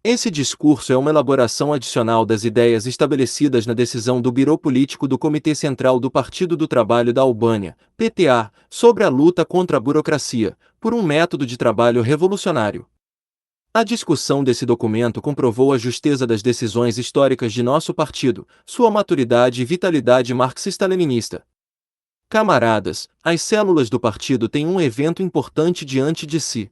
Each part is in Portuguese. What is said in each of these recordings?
Esse discurso é uma elaboração adicional das ideias estabelecidas na decisão do Biro Político do Comitê Central do Partido do Trabalho da Albânia, PTA, sobre a luta contra a burocracia, por um método de trabalho revolucionário. A discussão desse documento comprovou a justeza das decisões históricas de nosso partido, sua maturidade e vitalidade marxista-leninista. Camaradas, as células do partido têm um evento importante diante de si.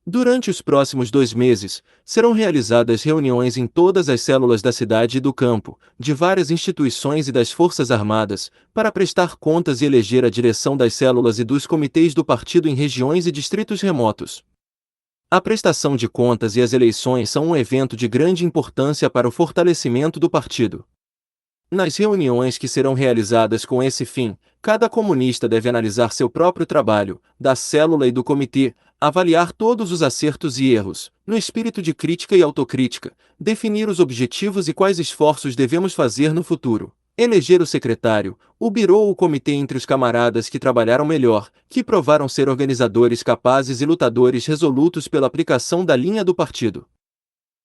Durante os próximos 2 meses, serão realizadas reuniões em todas as células da cidade e do campo, de várias instituições e das Forças Armadas, para prestar contas e eleger a direção das células e dos comitês do partido em regiões e distritos remotos. A prestação de contas e as eleições são um evento de grande importância para o fortalecimento do partido. Nas reuniões que serão realizadas com esse fim, cada comunista deve analisar seu próprio trabalho, da célula e do comitê, avaliar todos os acertos e erros, no espírito de crítica e autocrítica, definir os objetivos e quais esforços devemos fazer no futuro, eleger o secretário, o birô ou o comitê entre os camaradas que trabalharam melhor, que provaram ser organizadores capazes e lutadores resolutos pela aplicação da linha do partido.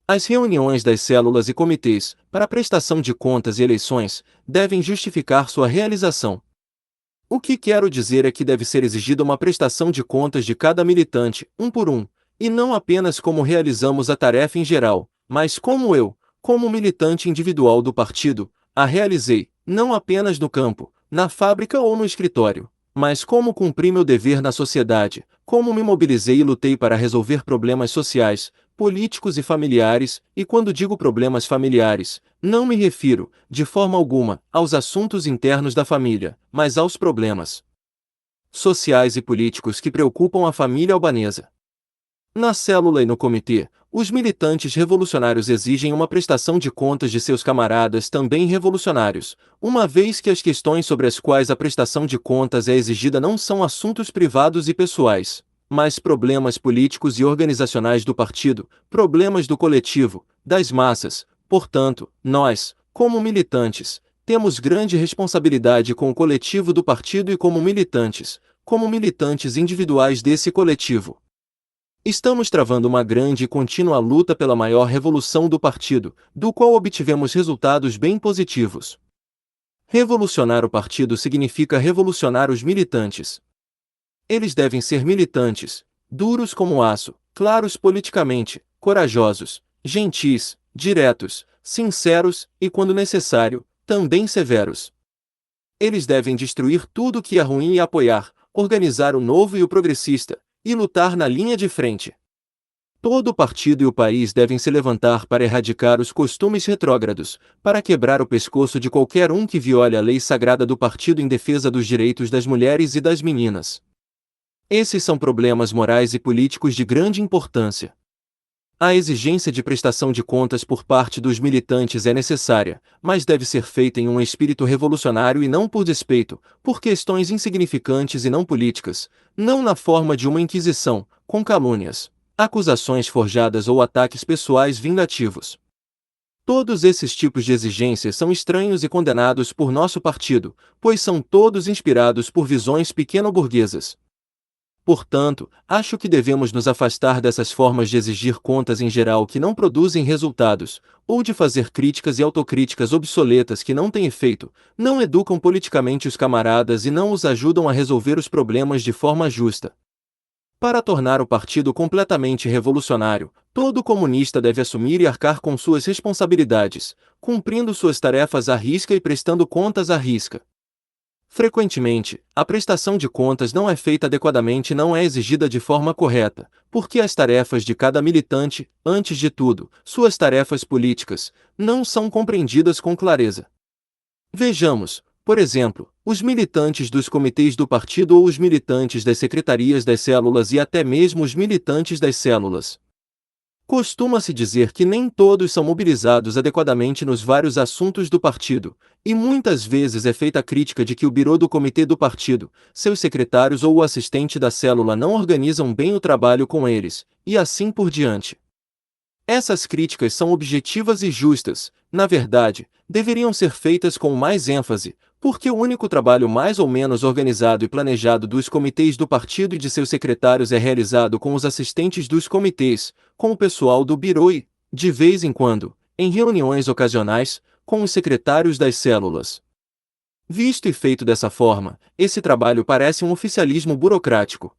As reuniões das células e comitês, para prestação de contas e eleições, devem justificar sua realização. O que quero dizer é que deve ser exigida uma prestação de contas de cada militante, um por um, e não apenas como realizamos a tarefa em geral, mas como eu, como militante individual do partido, a realizei, não apenas no campo, na fábrica ou no escritório, mas como cumpri meu dever na sociedade, como me mobilizei e lutei para resolver problemas sociais, políticos e familiares, e quando digo problemas familiares, não me refiro, de forma alguma, aos assuntos internos da família, mas aos problemas sociais e políticos que preocupam a família albanesa. Na célula e no comitê, os militantes revolucionários exigem uma prestação de contas de seus camaradas também revolucionários, uma vez que as questões sobre as quais a prestação de contas é exigida não são assuntos privados e pessoais, mas problemas políticos e organizacionais do partido, problemas do coletivo, das massas. Portanto, nós, como militantes, temos grande responsabilidade com o coletivo do partido e como militantes individuais desse coletivo. Estamos travando uma grande e contínua luta pela maior revolução do partido, do qual obtivemos resultados bem positivos. Revolucionar o partido significa revolucionar os militantes. Eles devem ser militantes, duros como aço, claros politicamente, corajosos, gentis, diretos, sinceros e, quando necessário, também severos. Eles devem destruir tudo que é ruim e apoiar, organizar o novo e o progressista, e lutar na linha de frente. Todo o partido e o país devem se levantar para erradicar os costumes retrógrados, para quebrar o pescoço de qualquer um que viole a lei sagrada do partido em defesa dos direitos das mulheres e das meninas. Esses são problemas morais e políticos de grande importância. A exigência de prestação de contas por parte dos militantes é necessária, mas deve ser feita em um espírito revolucionário e não por despeito, por questões insignificantes e não políticas, não na forma de uma inquisição, com calúnias, acusações forjadas ou ataques pessoais vingativos. Todos esses tipos de exigências são estranhos e condenados por nosso partido, pois são todos inspirados por visões pequeno-burguesas. Portanto, acho que devemos nos afastar dessas formas de exigir contas em geral que não produzem resultados, ou de fazer críticas e autocríticas obsoletas que não têm efeito, não educam politicamente os camaradas e não os ajudam a resolver os problemas de forma justa. Para tornar o partido completamente revolucionário, todo comunista deve assumir e arcar com suas responsabilidades, cumprindo suas tarefas à risca e prestando contas à risca. Frequentemente, a prestação de contas não é feita adequadamente e não é exigida de forma correta, porque as tarefas de cada militante, antes de tudo, suas tarefas políticas, não são compreendidas com clareza. Vejamos, por exemplo, os militantes dos comitês do partido ou os militantes das secretarias das células e até mesmo os militantes das células. Costuma-se dizer que nem todos são mobilizados adequadamente nos vários assuntos do partido, e muitas vezes é feita a crítica de que o birô do comitê do partido, seus secretários ou o assistente da célula não organizam bem o trabalho com eles, e assim por diante. Essas críticas são objetivas e justas, na verdade, deveriam ser feitas com mais ênfase, porque o único trabalho mais ou menos organizado e planejado dos comitês do partido e de seus secretários é realizado com os assistentes dos comitês, com o pessoal do birô e, de vez em quando, em reuniões ocasionais, com os secretários das células. Visto e feito dessa forma, esse trabalho parece um oficialismo burocrático.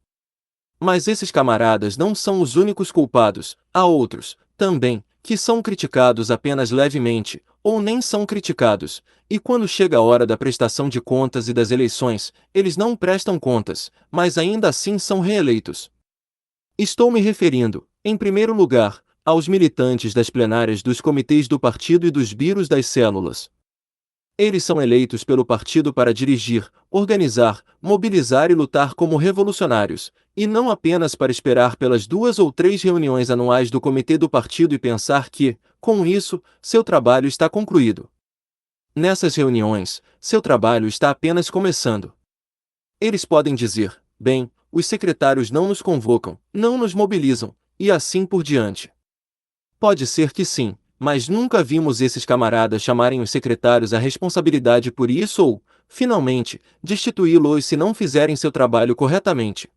Mas esses camaradas não são os únicos culpados, há outros, também, que são criticados apenas levemente, ou nem são criticados, e quando chega a hora da prestação de contas e das eleições, eles não prestam contas, mas ainda assim são reeleitos. Estou me referindo, em primeiro lugar, aos militantes das plenárias dos comitês do partido e dos biros das células. Eles são eleitos pelo partido para dirigir, organizar, mobilizar e lutar como revolucionários, e não apenas para esperar pelas 2 ou 3 reuniões anuais do comitê do partido e pensar que, com isso, seu trabalho está concluído. Nessas reuniões, seu trabalho está apenas começando. Eles podem dizer: bem, os secretários não nos convocam, não nos mobilizam, e assim por diante. Pode ser que sim, mas nunca vimos esses camaradas chamarem os secretários à responsabilidade por isso ou, finalmente, destituí-los se não fizerem seu trabalho corretamente.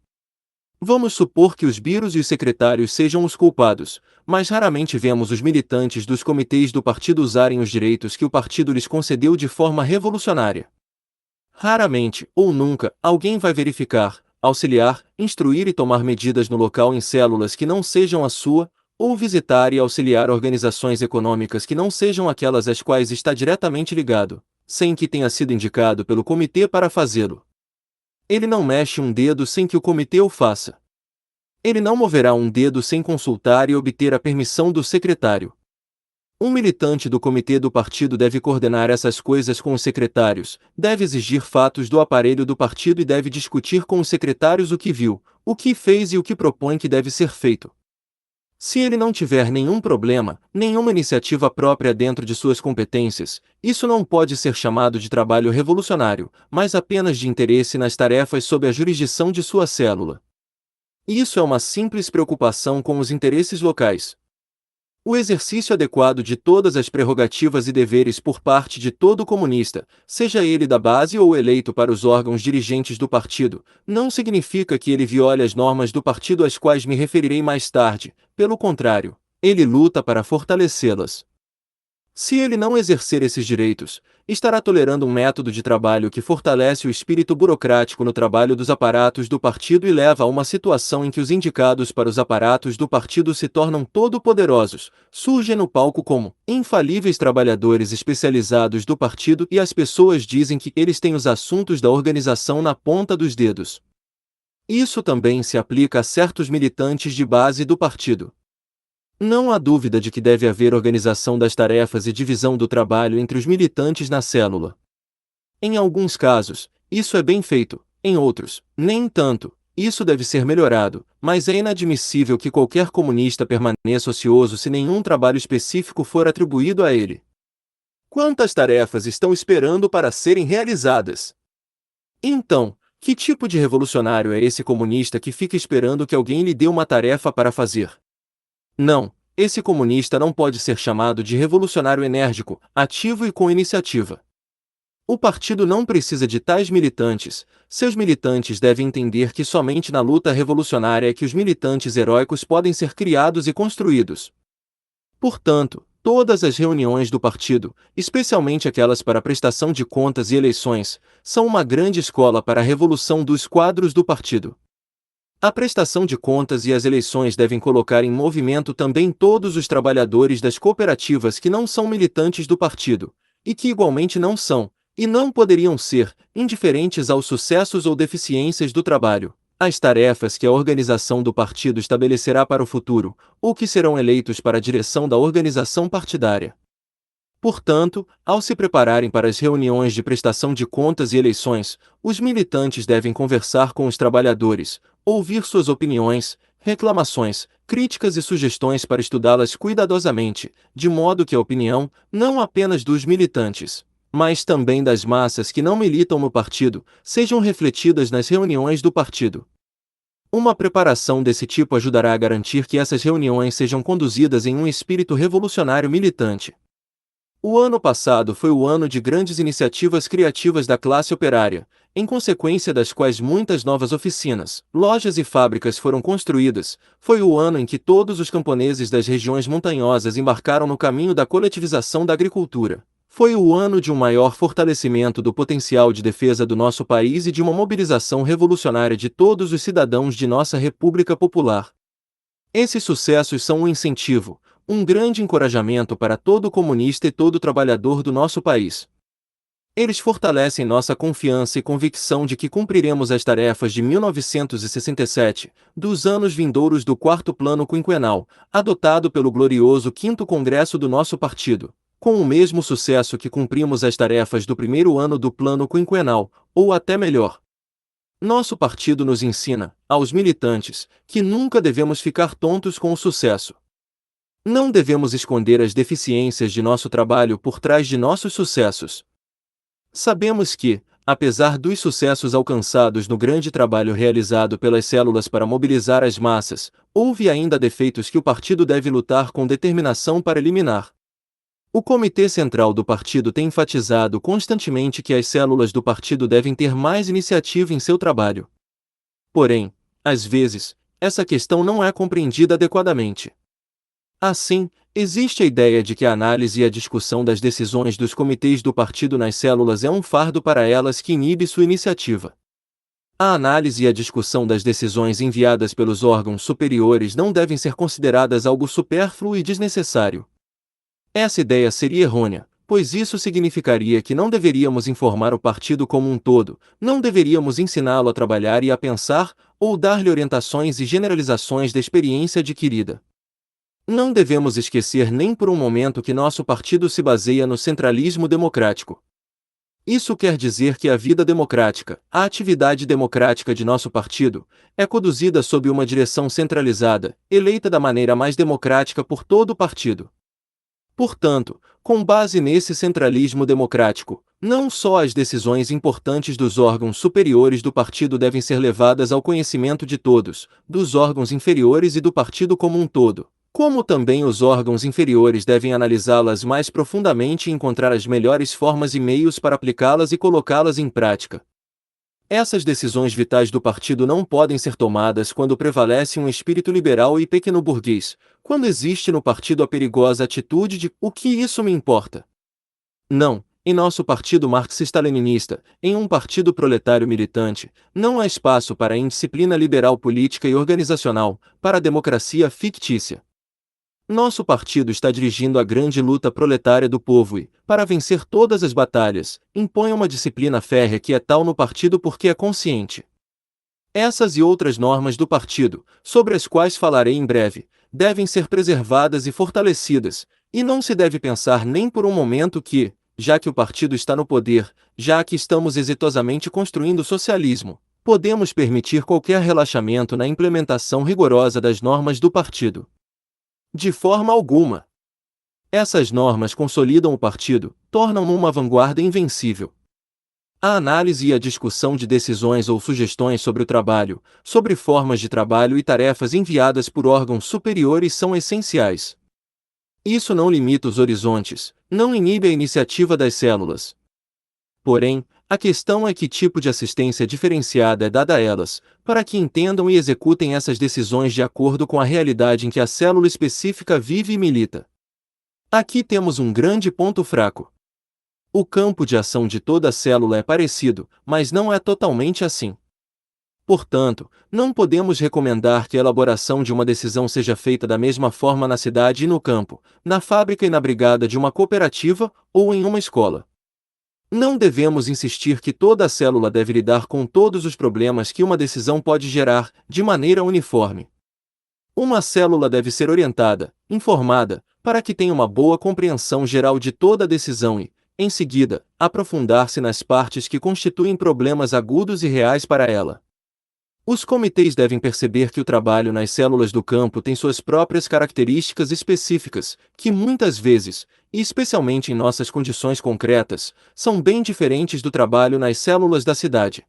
Vamos supor que os biros e os secretários sejam os culpados, mas raramente vemos os militantes dos comitês do partido usarem os direitos que o partido lhes concedeu de forma revolucionária. Raramente, ou nunca, alguém vai verificar, auxiliar, instruir e tomar medidas no local em células que não sejam a sua, ou visitar e auxiliar organizações econômicas que não sejam aquelas às quais está diretamente ligado, sem que tenha sido indicado pelo comitê para fazê-lo. Ele não mexe um dedo sem que o comitê o faça. Ele não moverá um dedo sem consultar e obter a permissão do secretário. Um militante do comitê do partido deve coordenar essas coisas com os secretários, deve exigir fatos do aparelho do partido e deve discutir com os secretários o que viu, o que fez e o que propõe que deve ser feito. Se ele não tiver nenhum problema, nenhuma iniciativa própria dentro de suas competências, isso não pode ser chamado de trabalho revolucionário, mas apenas de interesse nas tarefas sob a jurisdição de sua célula. Isso é uma simples preocupação com os interesses locais. O exercício adequado de todas as prerrogativas e deveres por parte de todo comunista, seja ele da base ou eleito para os órgãos dirigentes do partido, não significa que ele viole as normas do partido às quais me referirei mais tarde, pelo contrário, ele luta para fortalecê-las. Se ele não exercer esses direitos, estará tolerando um método de trabalho que fortalece o espírito burocrático no trabalho dos aparatos do partido e leva a uma situação em que os indicados para os aparatos do partido se tornam todo-poderosos, surgem no palco como infalíveis trabalhadores especializados do partido e as pessoas dizem que eles têm os assuntos da organização na ponta dos dedos. Isso também se aplica a certos militantes de base do partido. Não há dúvida de que deve haver organização das tarefas e divisão do trabalho entre os militantes na célula. Em alguns casos, isso é bem feito, em outros, nem tanto. Isso deve ser melhorado, mas é inadmissível que qualquer comunista permaneça ocioso se nenhum trabalho específico for atribuído a ele. Quantas tarefas estão esperando para serem realizadas? Então, que tipo de revolucionário é esse comunista que fica esperando que alguém lhe dê uma tarefa para fazer? Não, esse comunista não pode ser chamado de revolucionário enérgico, ativo e com iniciativa. O partido não precisa de tais militantes, seus militantes devem entender que somente na luta revolucionária é que os militantes heróicos podem ser criados e construídos. Portanto, todas as reuniões do partido, especialmente aquelas para prestação de contas e eleições, são uma grande escola para a revolução dos quadros do partido. A prestação de contas e as eleições devem colocar em movimento também todos os trabalhadores das cooperativas que não são militantes do partido, e que igualmente não são, e não poderiam ser, indiferentes aos sucessos ou deficiências do trabalho, as tarefas que a organização do partido estabelecerá para o futuro, ou que serão eleitos para a direção da organização partidária. Portanto, ao se prepararem para as reuniões de prestação de contas e eleições, os militantes devem conversar com os trabalhadores, ouvir suas opiniões, reclamações, críticas e sugestões para estudá-las cuidadosamente, de modo que a opinião, não apenas dos militantes, mas também das massas que não militam no partido, sejam refletidas nas reuniões do partido. Uma preparação desse tipo ajudará a garantir que essas reuniões sejam conduzidas em um espírito revolucionário militante. O ano passado foi o ano de grandes iniciativas criativas da classe operária, em consequência das quais muitas novas oficinas, lojas e fábricas foram construídas, foi o ano em que todos os camponeses das regiões montanhosas embarcaram no caminho da coletivização da agricultura. Foi o ano de um maior fortalecimento do potencial de defesa do nosso país e de uma mobilização revolucionária de todos os cidadãos de nossa República Popular. Esses sucessos são um incentivo, um grande encorajamento para todo comunista e todo trabalhador do nosso país. Eles fortalecem nossa confiança e convicção de que cumpriremos as tarefas de 1967, dos anos vindouros do quarto plano quinquenal, adotado pelo glorioso quinto congresso do nosso partido, com o mesmo sucesso que cumprimos as tarefas do primeiro ano do plano quinquenal, ou até melhor. Nosso partido nos ensina, aos militantes, que nunca devemos ficar tontos com o sucesso. Não devemos esconder as deficiências de nosso trabalho por trás de nossos sucessos. Sabemos que, apesar dos sucessos alcançados no grande trabalho realizado pelas células para mobilizar as massas, houve ainda defeitos que o partido deve lutar com determinação para eliminar. O Comitê Central do Partido tem enfatizado constantemente que as células do partido devem ter mais iniciativa em seu trabalho. Porém, às vezes, essa questão não é compreendida adequadamente. Assim, existe a ideia de que a análise e a discussão das decisões dos comitês do partido nas células é um fardo para elas que inibe sua iniciativa. A análise e a discussão das decisões enviadas pelos órgãos superiores não devem ser consideradas algo supérfluo e desnecessário. Essa ideia seria errônea, pois isso significaria que não deveríamos informar o partido como um todo, não deveríamos ensiná-lo a trabalhar e a pensar, ou dar-lhe orientações e generalizações da experiência adquirida. Não devemos esquecer nem por um momento que nosso partido se baseia no centralismo democrático. Isso quer dizer que a vida democrática, a atividade democrática de nosso partido, é conduzida sob uma direção centralizada, eleita da maneira mais democrática por todo o partido. Portanto, com base nesse centralismo democrático, não só as decisões importantes dos órgãos superiores do partido devem ser levadas ao conhecimento de todos, dos órgãos inferiores e do partido como um todo, como também os órgãos inferiores devem analisá-las mais profundamente e encontrar as melhores formas e meios para aplicá-las e colocá-las em prática. Essas decisões vitais do partido não podem ser tomadas quando prevalece um espírito liberal e pequeno-burguês, quando existe no partido a perigosa atitude de "o que isso me importa?". Não, em nosso partido marxista-leninista, em um partido proletário militante, não há espaço para a indisciplina liberal política e organizacional, para a democracia fictícia. Nosso partido está dirigindo a grande luta proletária do povo e, para vencer todas as batalhas, impõe uma disciplina férrea que é tal no partido porque é consciente. Essas e outras normas do partido, sobre as quais falarei em breve, devem ser preservadas e fortalecidas, e não se deve pensar nem por um momento que, já que o partido está no poder, já que estamos exitosamente construindo o socialismo, podemos permitir qualquer relaxamento na implementação rigorosa das normas do partido. De forma alguma. Essas normas consolidam o partido, tornam-no uma vanguarda invencível. A análise e a discussão de decisões ou sugestões sobre o trabalho, sobre formas de trabalho e tarefas enviadas por órgãos superiores são essenciais. Isso não limita os horizontes, não inibe a iniciativa das células. Porém, a questão é que tipo de assistência diferenciada é dada a elas, para que entendam e executem essas decisões de acordo com a realidade em que a célula específica vive e milita. Aqui temos um grande ponto fraco. O campo de ação de toda célula é parecido, mas não é totalmente assim. Portanto, não podemos recomendar que a elaboração de uma decisão seja feita da mesma forma na cidade e no campo, na fábrica e na brigada de uma cooperativa, ou em uma escola. Não devemos insistir que toda a célula deve lidar com todos os problemas que uma decisão pode gerar, de maneira uniforme. Uma célula deve ser orientada, informada, para que tenha uma boa compreensão geral de toda a decisão e, em seguida, aprofundar-se nas partes que constituem problemas agudos e reais para ela. Os comitês devem perceber que o trabalho nas células do campo tem suas próprias características específicas, que muitas vezes, e especialmente em nossas condições concretas, são bem diferentes do trabalho nas células da cidade.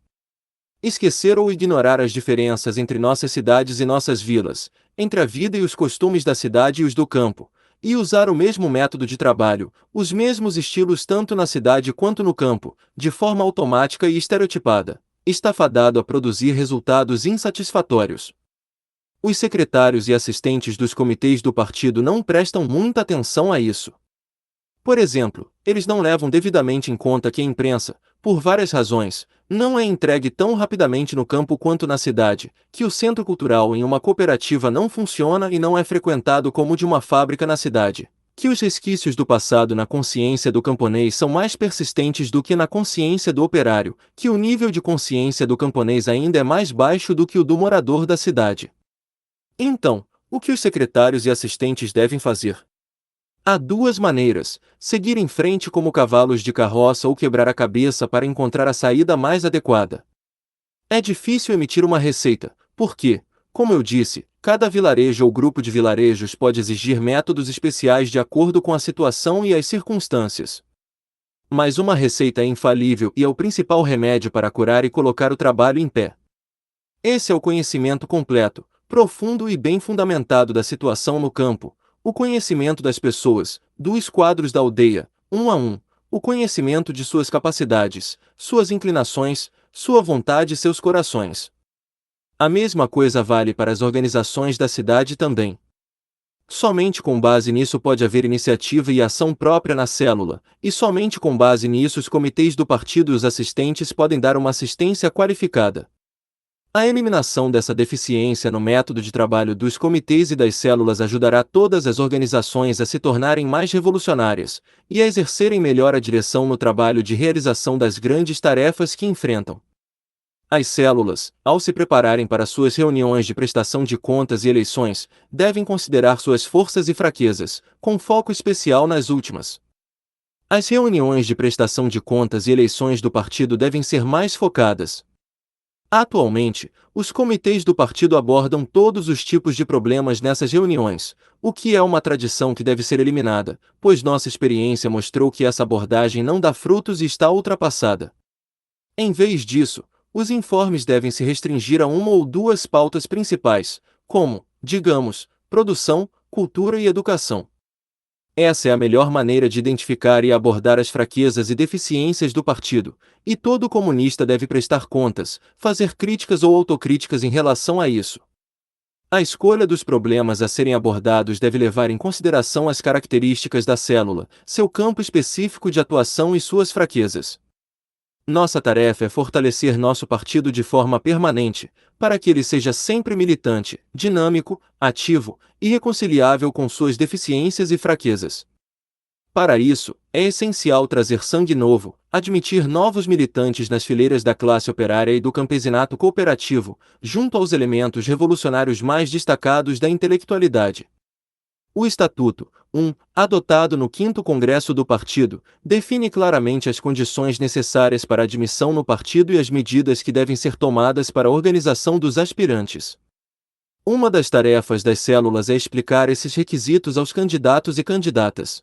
Esquecer ou ignorar as diferenças entre nossas cidades e nossas vilas, entre a vida e os costumes da cidade e os do campo, e usar o mesmo método de trabalho, os mesmos estilos tanto na cidade quanto no campo, de forma automática e estereotipada, está fadado a produzir resultados insatisfatórios. Os secretários e assistentes dos comitês do partido não prestam muita atenção a isso. Por exemplo, eles não levam devidamente em conta que a imprensa, por várias razões, não é entregue tão rapidamente no campo quanto na cidade, que o centro cultural em uma cooperativa não funciona e não é frequentado como de uma fábrica na cidade, que os resquícios do passado na consciência do camponês são mais persistentes do que na consciência do operário, que o nível de consciência do camponês ainda é mais baixo do que o do morador da cidade. Então, o que os secretários e assistentes devem fazer? Há duas maneiras: seguir em frente como cavalos de carroça ou quebrar a cabeça para encontrar a saída mais adequada. É difícil emitir uma receita, porque, como eu disse, cada vilarejo ou grupo de vilarejos pode exigir métodos especiais de acordo com a situação e as circunstâncias. Mas uma receita é infalível e é o principal remédio para curar e colocar o trabalho em pé. Esse é o conhecimento completo, profundo e bem fundamentado da situação no campo, o conhecimento das pessoas, dos quadros da aldeia, um a um, o conhecimento de suas capacidades, suas inclinações, sua vontade e seus corações. A mesma coisa vale para as organizações da cidade também. Somente com base nisso pode haver iniciativa e ação própria na célula, e somente com base nisso os comitês do partido e os assistentes podem dar uma assistência qualificada. A eliminação dessa deficiência no método de trabalho dos comitês e das células ajudará todas as organizações a se tornarem mais revolucionárias e a exercerem melhor a direção no trabalho de realização das grandes tarefas que enfrentam. As células, ao se prepararem para suas reuniões de prestação de contas e eleições, devem considerar suas forças e fraquezas, com foco especial nas últimas. As reuniões de prestação de contas e eleições do partido devem ser mais focadas. Atualmente, os comitês do partido abordam todos os tipos de problemas nessas reuniões, o que é uma tradição que deve ser eliminada, pois nossa experiência mostrou que essa abordagem não dá frutos e está ultrapassada. Em vez disso, os informes devem se restringir a uma ou duas pautas principais, como, digamos, produção, cultura e educação. Essa é a melhor maneira de identificar e abordar as fraquezas e deficiências do partido, e todo comunista deve prestar contas, fazer críticas ou autocríticas em relação a isso. A escolha dos problemas a serem abordados deve levar em consideração as características da célula, seu campo específico de atuação e suas fraquezas. Nossa tarefa é fortalecer nosso partido de forma permanente, para que ele seja sempre militante, dinâmico, ativo e reconciliável com suas deficiências e fraquezas. Para isso, é essencial trazer sangue novo, admitir novos militantes nas fileiras da classe operária e do campesinato cooperativo, junto aos elementos revolucionários mais destacados da intelectualidade. O Estatuto, adotado no 5º Congresso do Partido, define claramente as condições necessárias para a admissão no partido e as medidas que devem ser tomadas para a organização dos aspirantes. Uma das tarefas das células é explicar esses requisitos aos candidatos e candidatas.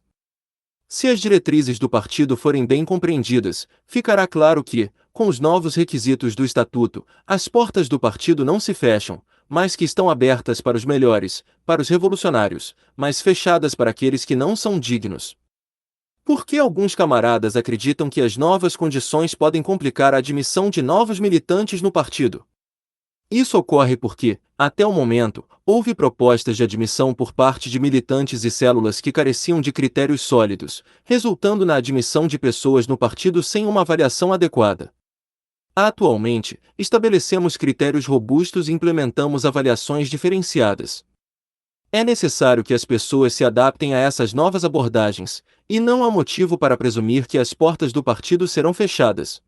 Se as diretrizes do partido forem bem compreendidas, ficará claro que, com os novos requisitos do Estatuto, as portas do partido não se fecham, mas que estão abertas para os melhores, para os revolucionários, mas fechadas para aqueles que não são dignos. Por que alguns camaradas acreditam que as novas condições podem complicar a admissão de novos militantes no partido? Isso ocorre porque, até o momento, houve propostas de admissão por parte de militantes e células que careciam de critérios sólidos, resultando na admissão de pessoas no partido sem uma avaliação adequada. Atualmente, estabelecemos critérios robustos e implementamos avaliações diferenciadas. É necessário que as pessoas se adaptem a essas novas abordagens, e não há motivo para presumir que as portas do partido serão fechadas.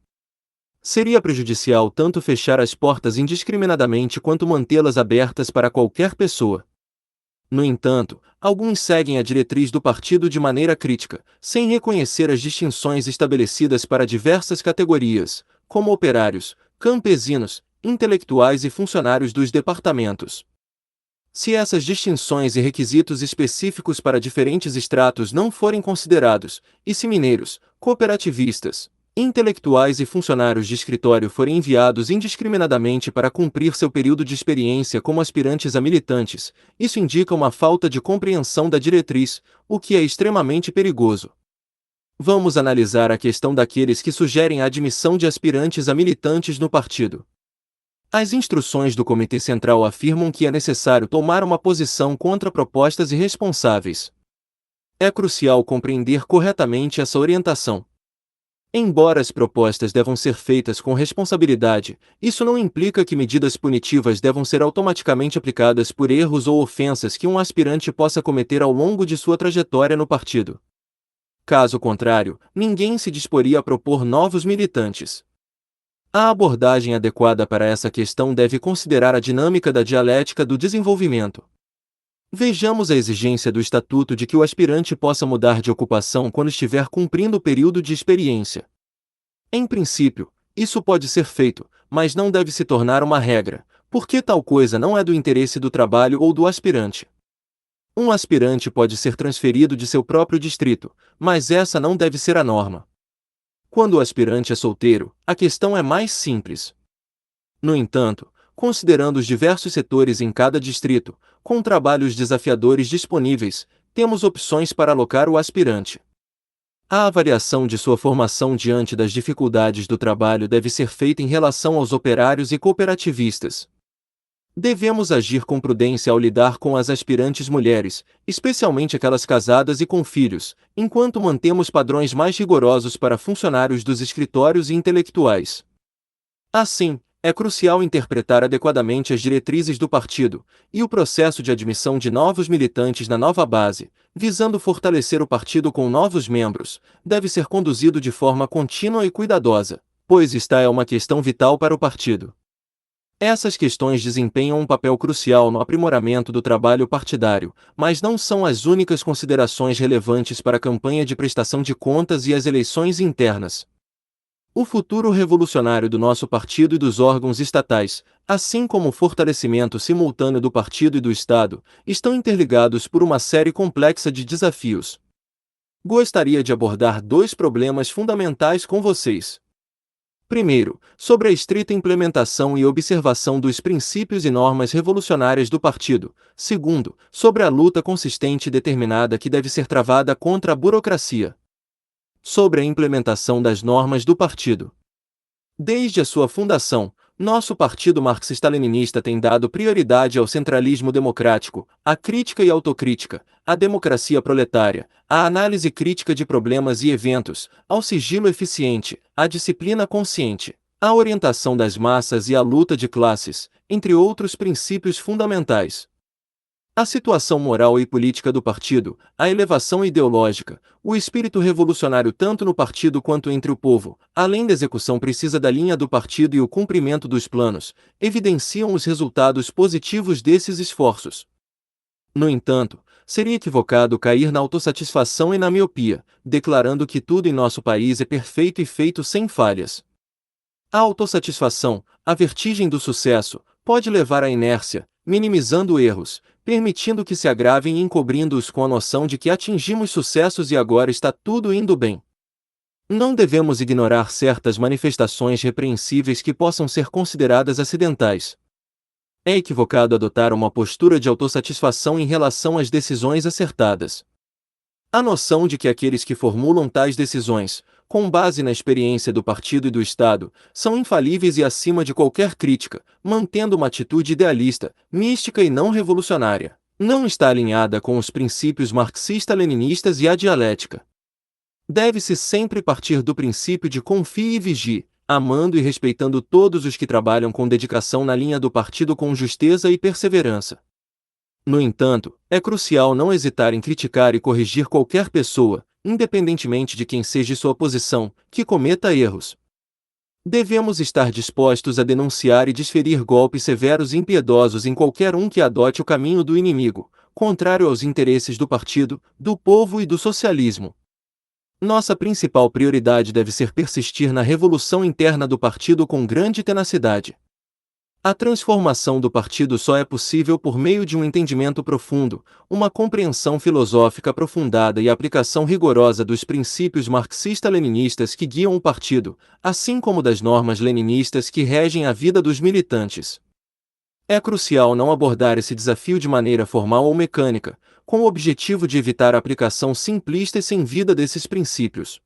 Seria prejudicial tanto fechar as portas indiscriminadamente quanto mantê-las abertas para qualquer pessoa. No entanto, alguns seguem a diretriz do partido de maneira crítica, sem reconhecer as distinções estabelecidas para diversas categorias, como operários, campesinos, intelectuais e funcionários dos departamentos. Se essas distinções e requisitos específicos para diferentes estratos não forem considerados, e se mineiros, cooperativistas, Intelectuais e funcionários de escritório forem enviados indiscriminadamente para cumprir seu período de experiência como aspirantes a militantes, isso indica uma falta de compreensão da diretriz, o que é extremamente perigoso. Vamos analisar a questão daqueles que sugerem a admissão de aspirantes a militantes no partido. As instruções do Comitê Central afirmam que é necessário tomar uma posição contra propostas irresponsáveis. É crucial compreender corretamente essa orientação. Embora as propostas devam ser feitas com responsabilidade, isso não implica que medidas punitivas devam ser automaticamente aplicadas por erros ou ofensas que um aspirante possa cometer ao longo de sua trajetória no partido. Caso contrário, ninguém se disporia a propor novos militantes. A abordagem adequada para essa questão deve considerar a dinâmica da dialética do desenvolvimento. Vejamos a exigência do Estatuto de que o aspirante possa mudar de ocupação quando estiver cumprindo o período de experiência. Em princípio, isso pode ser feito, mas não deve se tornar uma regra, porque tal coisa não é do interesse do trabalho ou do aspirante. Um aspirante pode ser transferido de seu próprio distrito, mas essa não deve ser a norma. Quando o aspirante é solteiro, a questão é mais simples. No entanto, considerando os diversos setores em cada distrito, com trabalhos desafiadores disponíveis, temos opções para alocar o aspirante. A avaliação de sua formação diante das dificuldades do trabalho deve ser feita em relação aos operários e cooperativistas. Devemos agir com prudência ao lidar com as aspirantes mulheres, especialmente aquelas casadas e com filhos, enquanto mantemos padrões mais rigorosos para funcionários dos escritórios e intelectuais. Assim, é crucial interpretar adequadamente as diretrizes do partido e o processo de admissão de novos militantes na nova base, visando fortalecer o partido com novos membros, deve ser conduzido de forma contínua e cuidadosa, pois esta é uma questão vital para o partido. Essas questões desempenham um papel crucial no aprimoramento do trabalho partidário, mas não são as únicas considerações relevantes para a campanha de prestação de contas e as eleições internas. O futuro revolucionário do nosso partido e dos órgãos estatais, assim como o fortalecimento simultâneo do partido e do Estado, estão interligados por uma série complexa de desafios. Gostaria de abordar dois problemas fundamentais com vocês. Primeiro, sobre a estrita implementação e observação dos princípios e normas revolucionárias do partido. Segundo, sobre a luta consistente e determinada que deve ser travada contra a burocracia. Sobre a implementação das normas do partido. Desde a sua fundação, nosso partido marxista-leninista tem dado prioridade ao centralismo democrático, à crítica e autocrítica, à democracia proletária, à análise crítica de problemas e eventos, ao sigilo eficiente, à disciplina consciente, à orientação das massas e à luta de classes, entre outros princípios fundamentais. A situação moral e política do partido, a elevação ideológica, o espírito revolucionário tanto no partido quanto entre o povo, além da execução precisa da linha do partido e o cumprimento dos planos, evidenciam os resultados positivos desses esforços. No entanto, seria equivocado cair na autossatisfação e na miopia, declarando que tudo em nosso país é perfeito e feito sem falhas. A autossatisfação, a vertigem do sucesso, pode levar à inércia, minimizando erros, permitindo que se agravem e encobrindo-os com a noção de que atingimos sucessos e agora está tudo indo bem. Não devemos ignorar certas manifestações repreensíveis que possam ser consideradas acidentais. É equivocado adotar uma postura de autossatisfação em relação às decisões acertadas. A noção de que aqueles que formulam tais decisões, com base na experiência do partido e do Estado, são infalíveis e acima de qualquer crítica, mantendo uma atitude idealista, mística e não revolucionária, não está alinhada com os princípios marxista-leninistas e a dialética. Deve-se sempre partir do princípio de confie e vigie, amando e respeitando todos os que trabalham com dedicação na linha do partido com justeza e perseverança. No entanto, é crucial não hesitar em criticar e corrigir qualquer pessoa, independentemente de quem seja sua posição, que cometa erros. Devemos estar dispostos a denunciar e desferir golpes severos e impiedosos em qualquer um que adote o caminho do inimigo, contrário aos interesses do partido, do povo e do socialismo. Nossa principal prioridade deve ser persistir na revolução interna do partido com grande tenacidade. A transformação do partido só é possível por meio de um entendimento profundo, uma compreensão filosófica aprofundada e aplicação rigorosa dos princípios marxista-leninistas que guiam o partido, assim como das normas leninistas que regem a vida dos militantes. É crucial não abordar esse desafio de maneira formal ou mecânica, com o objetivo de evitar a aplicação simplista e sem vida desses princípios.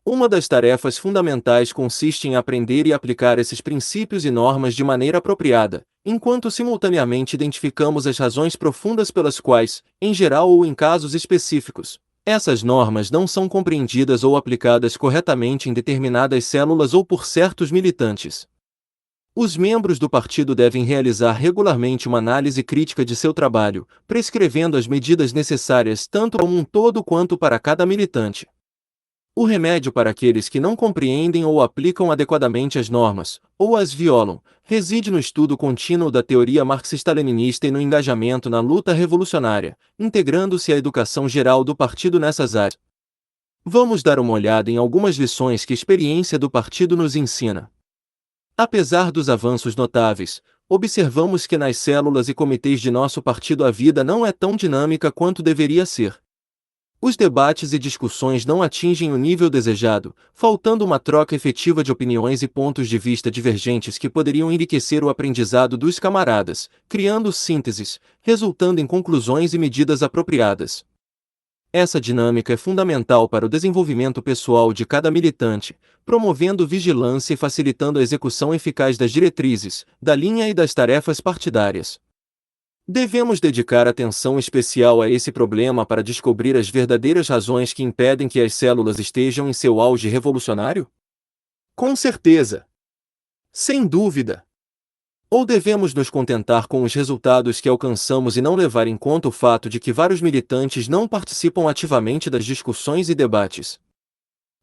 Uma das tarefas fundamentais consiste em aprender e aplicar esses princípios e normas de maneira apropriada, enquanto simultaneamente identificamos as razões profundas pelas quais, em geral ou em casos específicos, essas normas não são compreendidas ou aplicadas corretamente em determinadas células ou por certos militantes. Os membros do partido devem realizar regularmente uma análise crítica de seu trabalho, prescrevendo as medidas necessárias tanto como um todo quanto para cada militante. O remédio para aqueles que não compreendem ou aplicam adequadamente as normas, ou as violam, reside no estudo contínuo da teoria marxista-leninista e no engajamento na luta revolucionária, integrando-se à educação geral do partido nessas áreas. Vamos dar uma olhada em algumas lições que a experiência do partido nos ensina. Apesar dos avanços notáveis, observamos que nas células e comitês de nosso partido a vida não é tão dinâmica quanto deveria ser. Os debates e discussões não atingem o nível desejado, faltando uma troca efetiva de opiniões e pontos de vista divergentes que poderiam enriquecer o aprendizado dos camaradas, criando sínteses, resultando em conclusões e medidas apropriadas. Essa dinâmica é fundamental para o desenvolvimento pessoal de cada militante, promovendo vigilância e facilitando a execução eficaz das diretrizes, da linha e das tarefas partidárias. Devemos dedicar atenção especial a esse problema para descobrir as verdadeiras razões que impedem que as células estejam em seu auge revolucionário? Com certeza. Sem dúvida. Ou devemos nos contentar com os resultados que alcançamos e não levar em conta o fato de que vários militantes não participam ativamente das discussões e debates?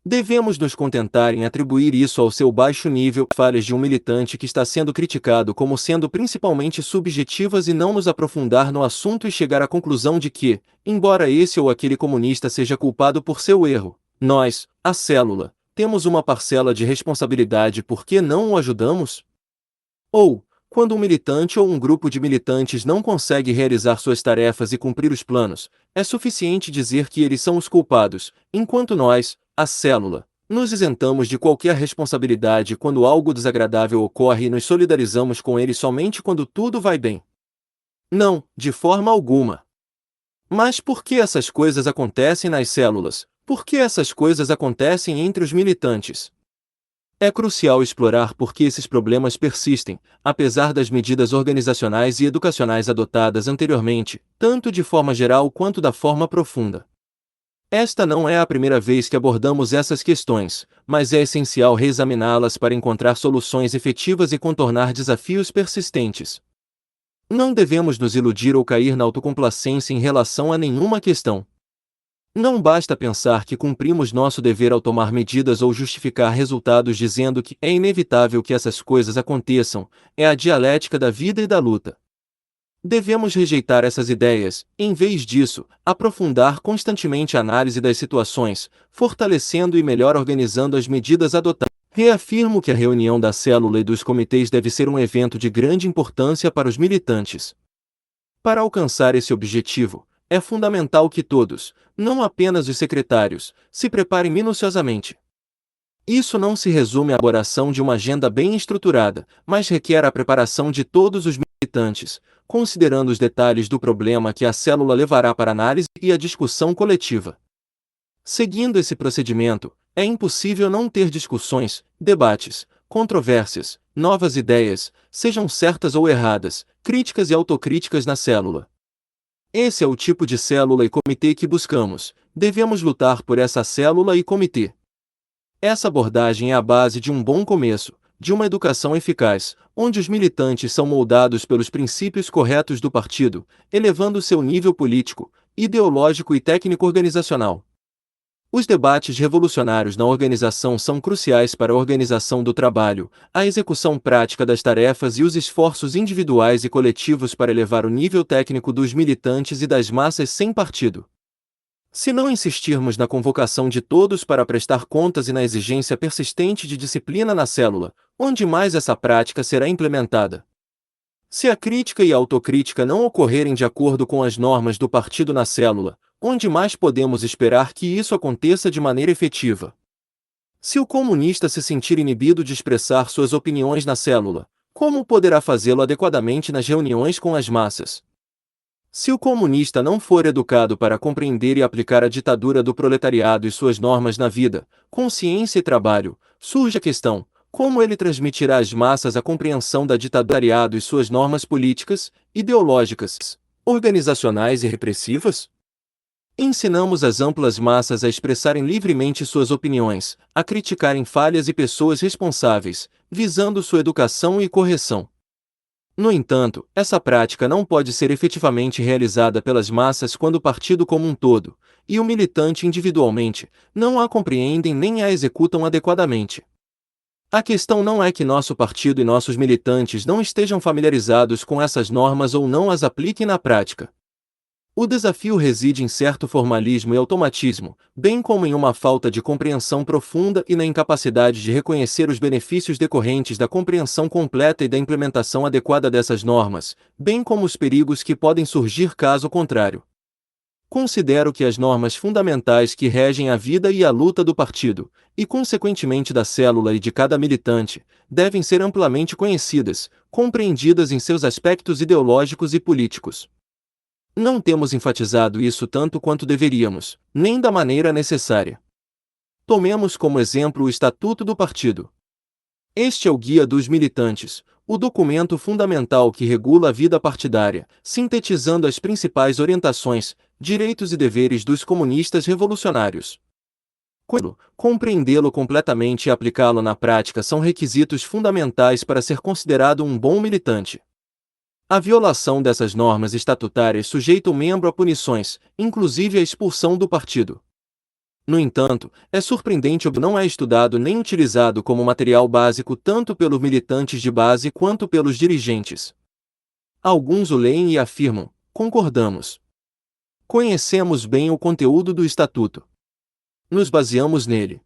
Devemos nos contentar em atribuir isso ao seu baixo nível, falhas de um militante que está sendo criticado como sendo principalmente subjetivas e não nos aprofundar no assunto e chegar à conclusão de que, embora esse ou aquele comunista seja culpado por seu erro, nós, a célula, temos uma parcela de responsabilidade por que não o ajudamos? Ou, quando um militante ou um grupo de militantes não consegue realizar suas tarefas e cumprir os planos, é suficiente dizer que eles são os culpados, enquanto nós, a célula, nos isentamos de qualquer responsabilidade quando algo desagradável ocorre e nos solidarizamos com eles somente quando tudo vai bem. Não, de forma alguma. Mas por que essas coisas acontecem nas células? Por que essas coisas acontecem entre os militantes? É crucial explorar por que esses problemas persistem, apesar das medidas organizacionais e educacionais adotadas anteriormente, tanto de forma geral quanto da forma profunda. Esta não é a primeira vez que abordamos essas questões, mas é essencial reexaminá-las para encontrar soluções efetivas e contornar desafios persistentes. Não devemos nos iludir ou cair na autocomplacência em relação a nenhuma questão. Não basta pensar que cumprimos nosso dever ao tomar medidas ou justificar resultados dizendo que é inevitável que essas coisas aconteçam, é a dialética da vida e da luta. Devemos rejeitar essas ideias, em vez disso, aprofundar constantemente a análise das situações, fortalecendo e melhor organizando as medidas adotadas. Reafirmo que a reunião da célula e dos comitês deve ser um evento de grande importância para os militantes. Para alcançar esse objetivo, é fundamental que todos, não apenas os secretários, se preparem minuciosamente. Isso não se resume à elaboração de uma agenda bem estruturada, mas requer a preparação de todos os militantes, considerando os detalhes do problema que a célula levará para análise e a discussão coletiva. Seguindo esse procedimento, é impossível não ter discussões, debates, controvérsias, novas ideias, sejam certas ou erradas, críticas e autocríticas na célula. Esse é o tipo de célula e comitê que buscamos. Devemos lutar por essa célula e comitê. Essa abordagem é a base de um bom começo, de uma educação eficaz, onde os militantes são moldados pelos princípios corretos do partido, elevando seu nível político, ideológico e técnico-organizacional. Os debates revolucionários na organização são cruciais para a organização do trabalho, a execução prática das tarefas e os esforços individuais e coletivos para elevar o nível técnico dos militantes e das massas sem partido. Se não insistirmos na convocação de todos para prestar contas e na exigência persistente de disciplina na célula, onde mais essa prática será implementada? Se a crítica e a autocrítica não ocorrerem de acordo com as normas do partido na célula, onde mais podemos esperar que isso aconteça de maneira efetiva? Se o comunista se sentir inibido de expressar suas opiniões na célula, como poderá fazê-lo adequadamente nas reuniões com as massas? Se o comunista não for educado para compreender e aplicar a ditadura do proletariado e suas normas na vida, consciência e trabalho, surge a questão: como ele transmitirá às massas a compreensão da ditadura e suas normas políticas, ideológicas, organizacionais e repressivas? Ensinamos as amplas massas a expressarem livremente suas opiniões, a criticarem falhas e pessoas responsáveis, visando sua educação e correção. No entanto, essa prática não pode ser efetivamente realizada pelas massas quando o partido como um todo, e o militante individualmente, não a compreendem nem a executam adequadamente. A questão não é que nosso partido e nossos militantes não estejam familiarizados com essas normas ou não as apliquem na prática. O desafio reside em certo formalismo e automatismo, bem como em uma falta de compreensão profunda e na incapacidade de reconhecer os benefícios decorrentes da compreensão completa e da implementação adequada dessas normas, bem como os perigos que podem surgir caso contrário. Considero que as normas fundamentais que regem a vida e a luta do partido, e consequentemente da célula e de cada militante, devem ser amplamente conhecidas, compreendidas em seus aspectos ideológicos e políticos. Não temos enfatizado isso tanto quanto deveríamos, nem da maneira necessária. Tomemos como exemplo o Estatuto do Partido. Este é o guia dos militantes, o documento fundamental que regula a vida partidária, sintetizando as principais orientações, direitos e deveres dos comunistas revolucionários. Compreendê-lo completamente e aplicá-lo na prática são requisitos fundamentais para ser considerado um bom militante. A violação dessas normas estatutárias sujeita o membro a punições, inclusive a expulsão do partido. No entanto, é surpreendente que não é estudado nem utilizado como material básico tanto pelos militantes de base quanto pelos dirigentes. Alguns o leem e afirmam: concordamos. Conhecemos bem o conteúdo do Estatuto. Nos baseamos nele.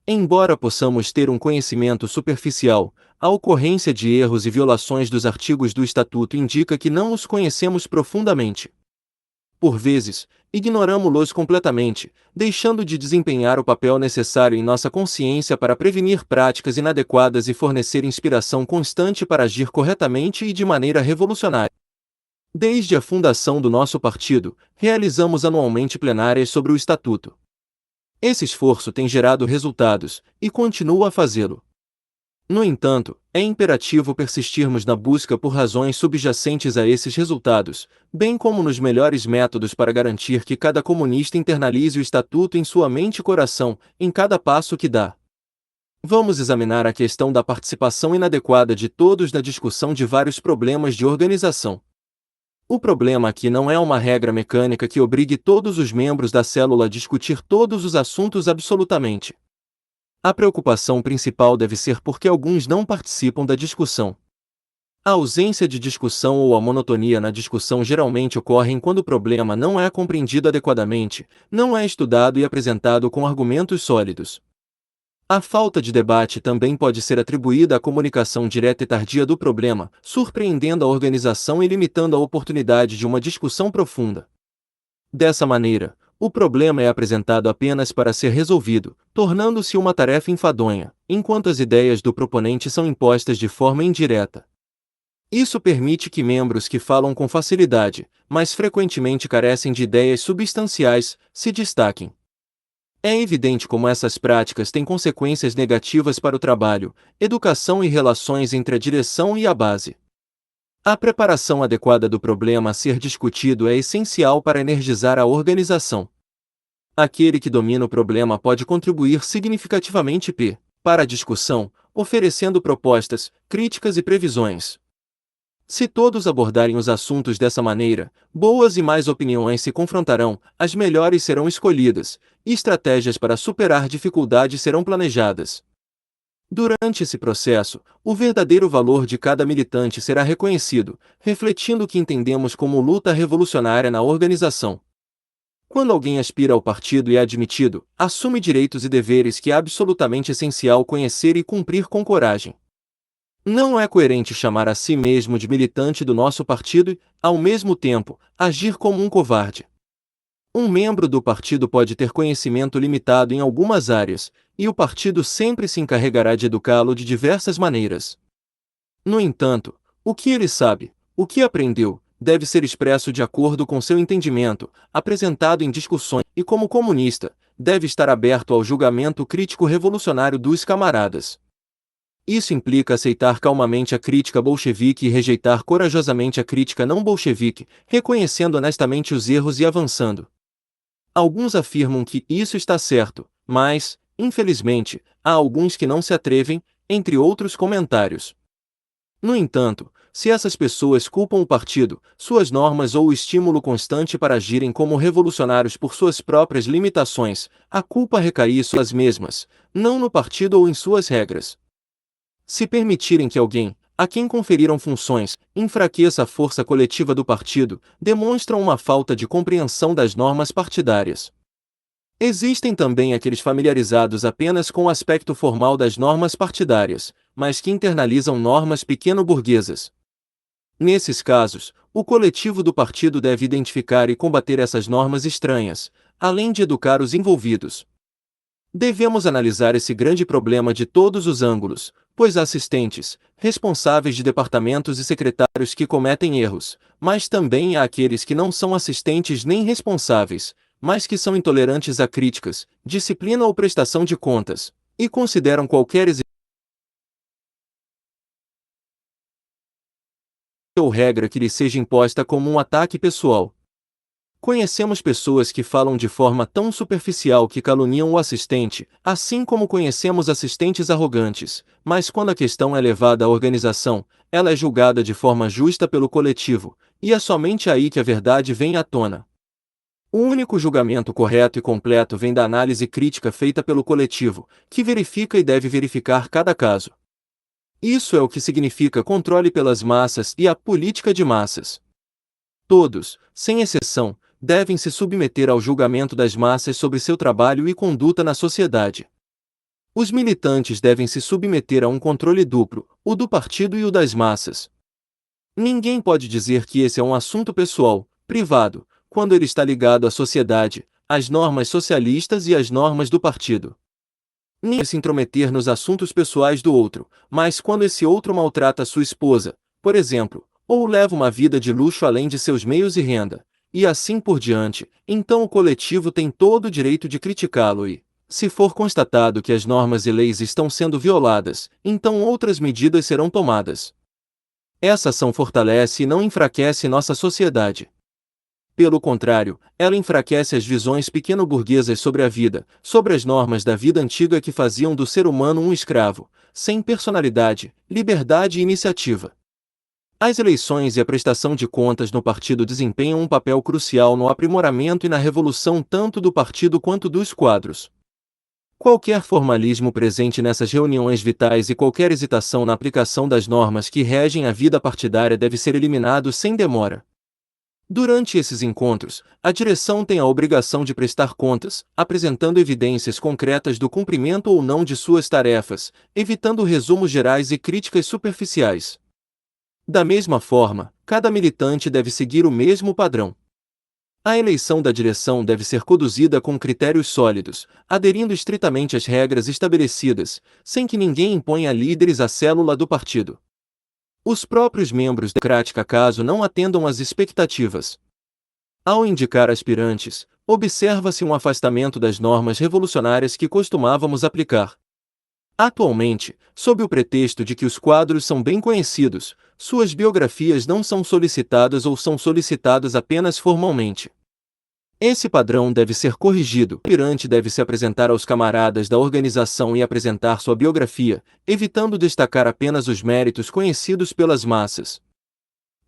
Embora possamos ter um conhecimento superficial, a ocorrência de erros e violações dos artigos do Estatuto indica que não os conhecemos profundamente. Por vezes, ignoramos-los completamente, deixando de desempenhar o papel necessário em nossa consciência para prevenir práticas inadequadas e fornecer inspiração constante para agir corretamente e de maneira revolucionária. Desde a fundação do nosso partido, realizamos anualmente plenárias sobre o Estatuto. Esse esforço tem gerado resultados, e continua a fazê-lo. No entanto, é imperativo persistirmos na busca por razões subjacentes a esses resultados, bem como nos melhores métodos para garantir que cada comunista internalize o Estatuto em sua mente e coração, em cada passo que dá. Vamos examinar a questão da participação inadequada de todos na discussão de vários problemas de organização. O problema aqui não é uma regra mecânica que obrigue todos os membros da célula a discutir todos os assuntos absolutamente. A preocupação principal deve ser porque alguns não participam da discussão. A ausência de discussão ou a monotonia na discussão geralmente ocorrem quando o problema não é compreendido adequadamente, não é estudado e apresentado com argumentos sólidos. A falta de debate também pode ser atribuída à comunicação direta e tardia do problema, surpreendendo a organização e limitando a oportunidade de uma discussão profunda. Dessa maneira, o problema é apresentado apenas para ser resolvido, tornando-se uma tarefa enfadonha, enquanto as ideias do proponente são impostas de forma indireta. Isso permite que membros que falam com facilidade, mas frequentemente carecem de ideias substanciais, se destaquem. É evidente como essas práticas têm consequências negativas para o trabalho, educação e relações entre a direção e a base. A preparação adequada do problema a ser discutido é essencial para energizar a organização. Aquele que domina o problema pode contribuir significativamente para a discussão, oferecendo propostas, críticas e previsões. Se todos abordarem os assuntos dessa maneira, boas e más opiniões se confrontarão, as melhores serão escolhidas, e estratégias para superar dificuldades serão planejadas. Durante esse processo, o verdadeiro valor de cada militante será reconhecido, refletindo o que entendemos como luta revolucionária na organização. Quando alguém aspira ao partido e é admitido, assume direitos e deveres que é absolutamente essencial conhecer e cumprir com coragem. Não é coerente chamar a si mesmo de militante do nosso partido e, ao mesmo tempo, agir como um covarde. Um membro do partido pode ter conhecimento limitado em algumas áreas, e o partido sempre se encarregará de educá-lo de diversas maneiras. No entanto, o que ele sabe, o que aprendeu, deve ser expresso de acordo com seu entendimento, apresentado em discussões, e como comunista, deve estar aberto ao julgamento crítico revolucionário dos camaradas. Isso implica aceitar calmamente a crítica bolchevique e rejeitar corajosamente a crítica não bolchevique, reconhecendo honestamente os erros e avançando. Alguns afirmam que isso está certo, mas, infelizmente, há alguns que não se atrevem, entre outros comentários. No entanto, se essas pessoas culpam o partido, suas normas ou o estímulo constante para agirem como revolucionários por suas próprias limitações, a culpa recai sobre as mesmas, não no partido ou em suas regras. Se permitirem que alguém, a quem conferiram funções, enfraqueça a força coletiva do partido, demonstram uma falta de compreensão das normas partidárias. Existem também aqueles familiarizados apenas com o aspecto formal das normas partidárias, mas que internalizam normas pequeno-burguesas. Nesses casos, o coletivo do partido deve identificar e combater essas normas estranhas, além de educar os envolvidos. Devemos analisar esse grande problema de todos os ângulos, pois há assistentes, responsáveis de departamentos e secretários que cometem erros, mas também há aqueles que não são assistentes nem responsáveis, mas que são intolerantes a críticas, disciplina ou prestação de contas, e consideram qualquer exigência ou regra que lhe seja imposta como um ataque pessoal. Conhecemos pessoas que falam de forma tão superficial que caluniam o assistente, assim como conhecemos assistentes arrogantes, mas quando a questão é levada à organização, ela é julgada de forma justa pelo coletivo, e é somente aí que a verdade vem à tona. O único julgamento correto e completo vem da análise crítica feita pelo coletivo, que verifica e deve verificar cada caso. Isso é o que significa controle pelas massas e a política de massas. Todos, sem exceção, devem se submeter ao julgamento das massas sobre seu trabalho e conduta na sociedade. Os militantes devem se submeter a um controle duplo, o do partido e o das massas. Ninguém pode dizer que esse é um assunto pessoal, privado, quando ele está ligado à sociedade, às normas socialistas e às normas do partido. Nem se intrometer nos assuntos pessoais do outro, mas quando esse outro maltrata sua esposa, por exemplo, ou leva uma vida de luxo além de seus meios e renda, e assim por diante, então o coletivo tem todo o direito de criticá-lo e, se for constatado que as normas e leis estão sendo violadas, então outras medidas serão tomadas. Essa ação fortalece e não enfraquece nossa sociedade. Pelo contrário, ela enfraquece as visões pequeno-burguesas sobre a vida, sobre as normas da vida antiga que faziam do ser humano um escravo, sem personalidade, liberdade e iniciativa. As eleições e a prestação de contas no partido desempenham um papel crucial no aprimoramento e na revolução tanto do partido quanto dos quadros. Qualquer formalismo presente nessas reuniões vitais e qualquer hesitação na aplicação das normas que regem a vida partidária deve ser eliminado sem demora. Durante esses encontros, a direção tem a obrigação de prestar contas, apresentando evidências concretas do cumprimento ou não de suas tarefas, evitando resumos gerais e críticas superficiais. Da mesma forma, cada militante deve seguir o mesmo padrão. A eleição da direção deve ser conduzida com critérios sólidos, aderindo estritamente às regras estabelecidas, sem que ninguém imponha a líderes a célula do partido. Os próprios membros da democrática caso não atendam às expectativas. Ao indicar aspirantes, observa-se um afastamento das normas revolucionárias que costumávamos aplicar. Atualmente, sob o pretexto de que os quadros são bem conhecidos, suas biografias não são solicitadas ou são solicitadas apenas formalmente. Esse padrão deve ser corrigido. O aspirante deve se apresentar aos camaradas da organização e apresentar sua biografia, evitando destacar apenas os méritos conhecidos pelas massas.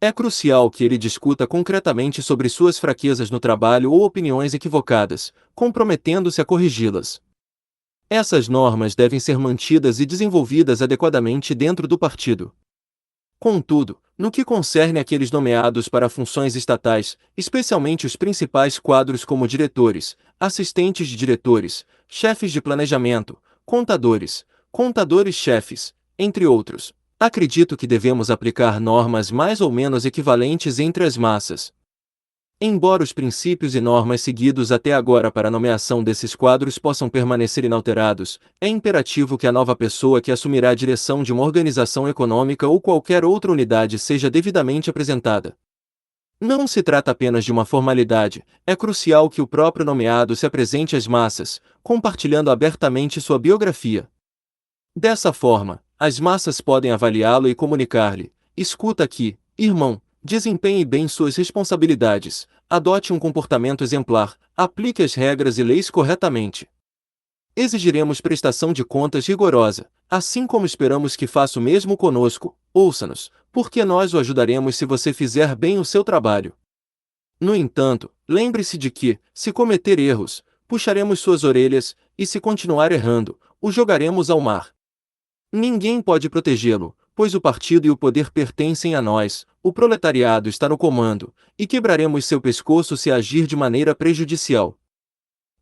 É crucial que ele discuta concretamente sobre suas fraquezas no trabalho ou opiniões equivocadas, comprometendo-se a corrigi-las. Essas normas devem ser mantidas e desenvolvidas adequadamente dentro do partido. Contudo, no que concerne àqueles nomeados para funções estatais, especialmente os principais quadros como diretores, assistentes de diretores, chefes de planejamento, contadores, contadores-chefes, entre outros, Acredito que devemos aplicar normas mais ou menos equivalentes entre as massas. Embora os princípios e normas seguidos até agora para a nomeação desses quadros possam permanecer inalterados, é imperativo que a nova pessoa que assumirá a direção de uma organização econômica ou qualquer outra unidade seja devidamente apresentada. Não se trata apenas de uma formalidade, é crucial que o próprio nomeado se apresente às massas, compartilhando abertamente sua biografia. Dessa forma, as massas podem avaliá-lo e comunicar-lhe: escuta aqui, irmão, desempenhe bem suas responsabilidades, adote um comportamento exemplar, aplique as regras e leis corretamente. Exigiremos prestação de contas rigorosa, assim como esperamos que faça o mesmo conosco. Ouça-nos, porque nós o ajudaremos se você fizer bem o seu trabalho. No entanto, lembre-se de que, se cometer erros, puxaremos suas orelhas, e se continuar errando, o jogaremos ao mar. Ninguém pode protegê-lo, pois o partido e o poder pertencem a nós, o proletariado está no comando, e quebraremos seu pescoço se agir de maneira prejudicial.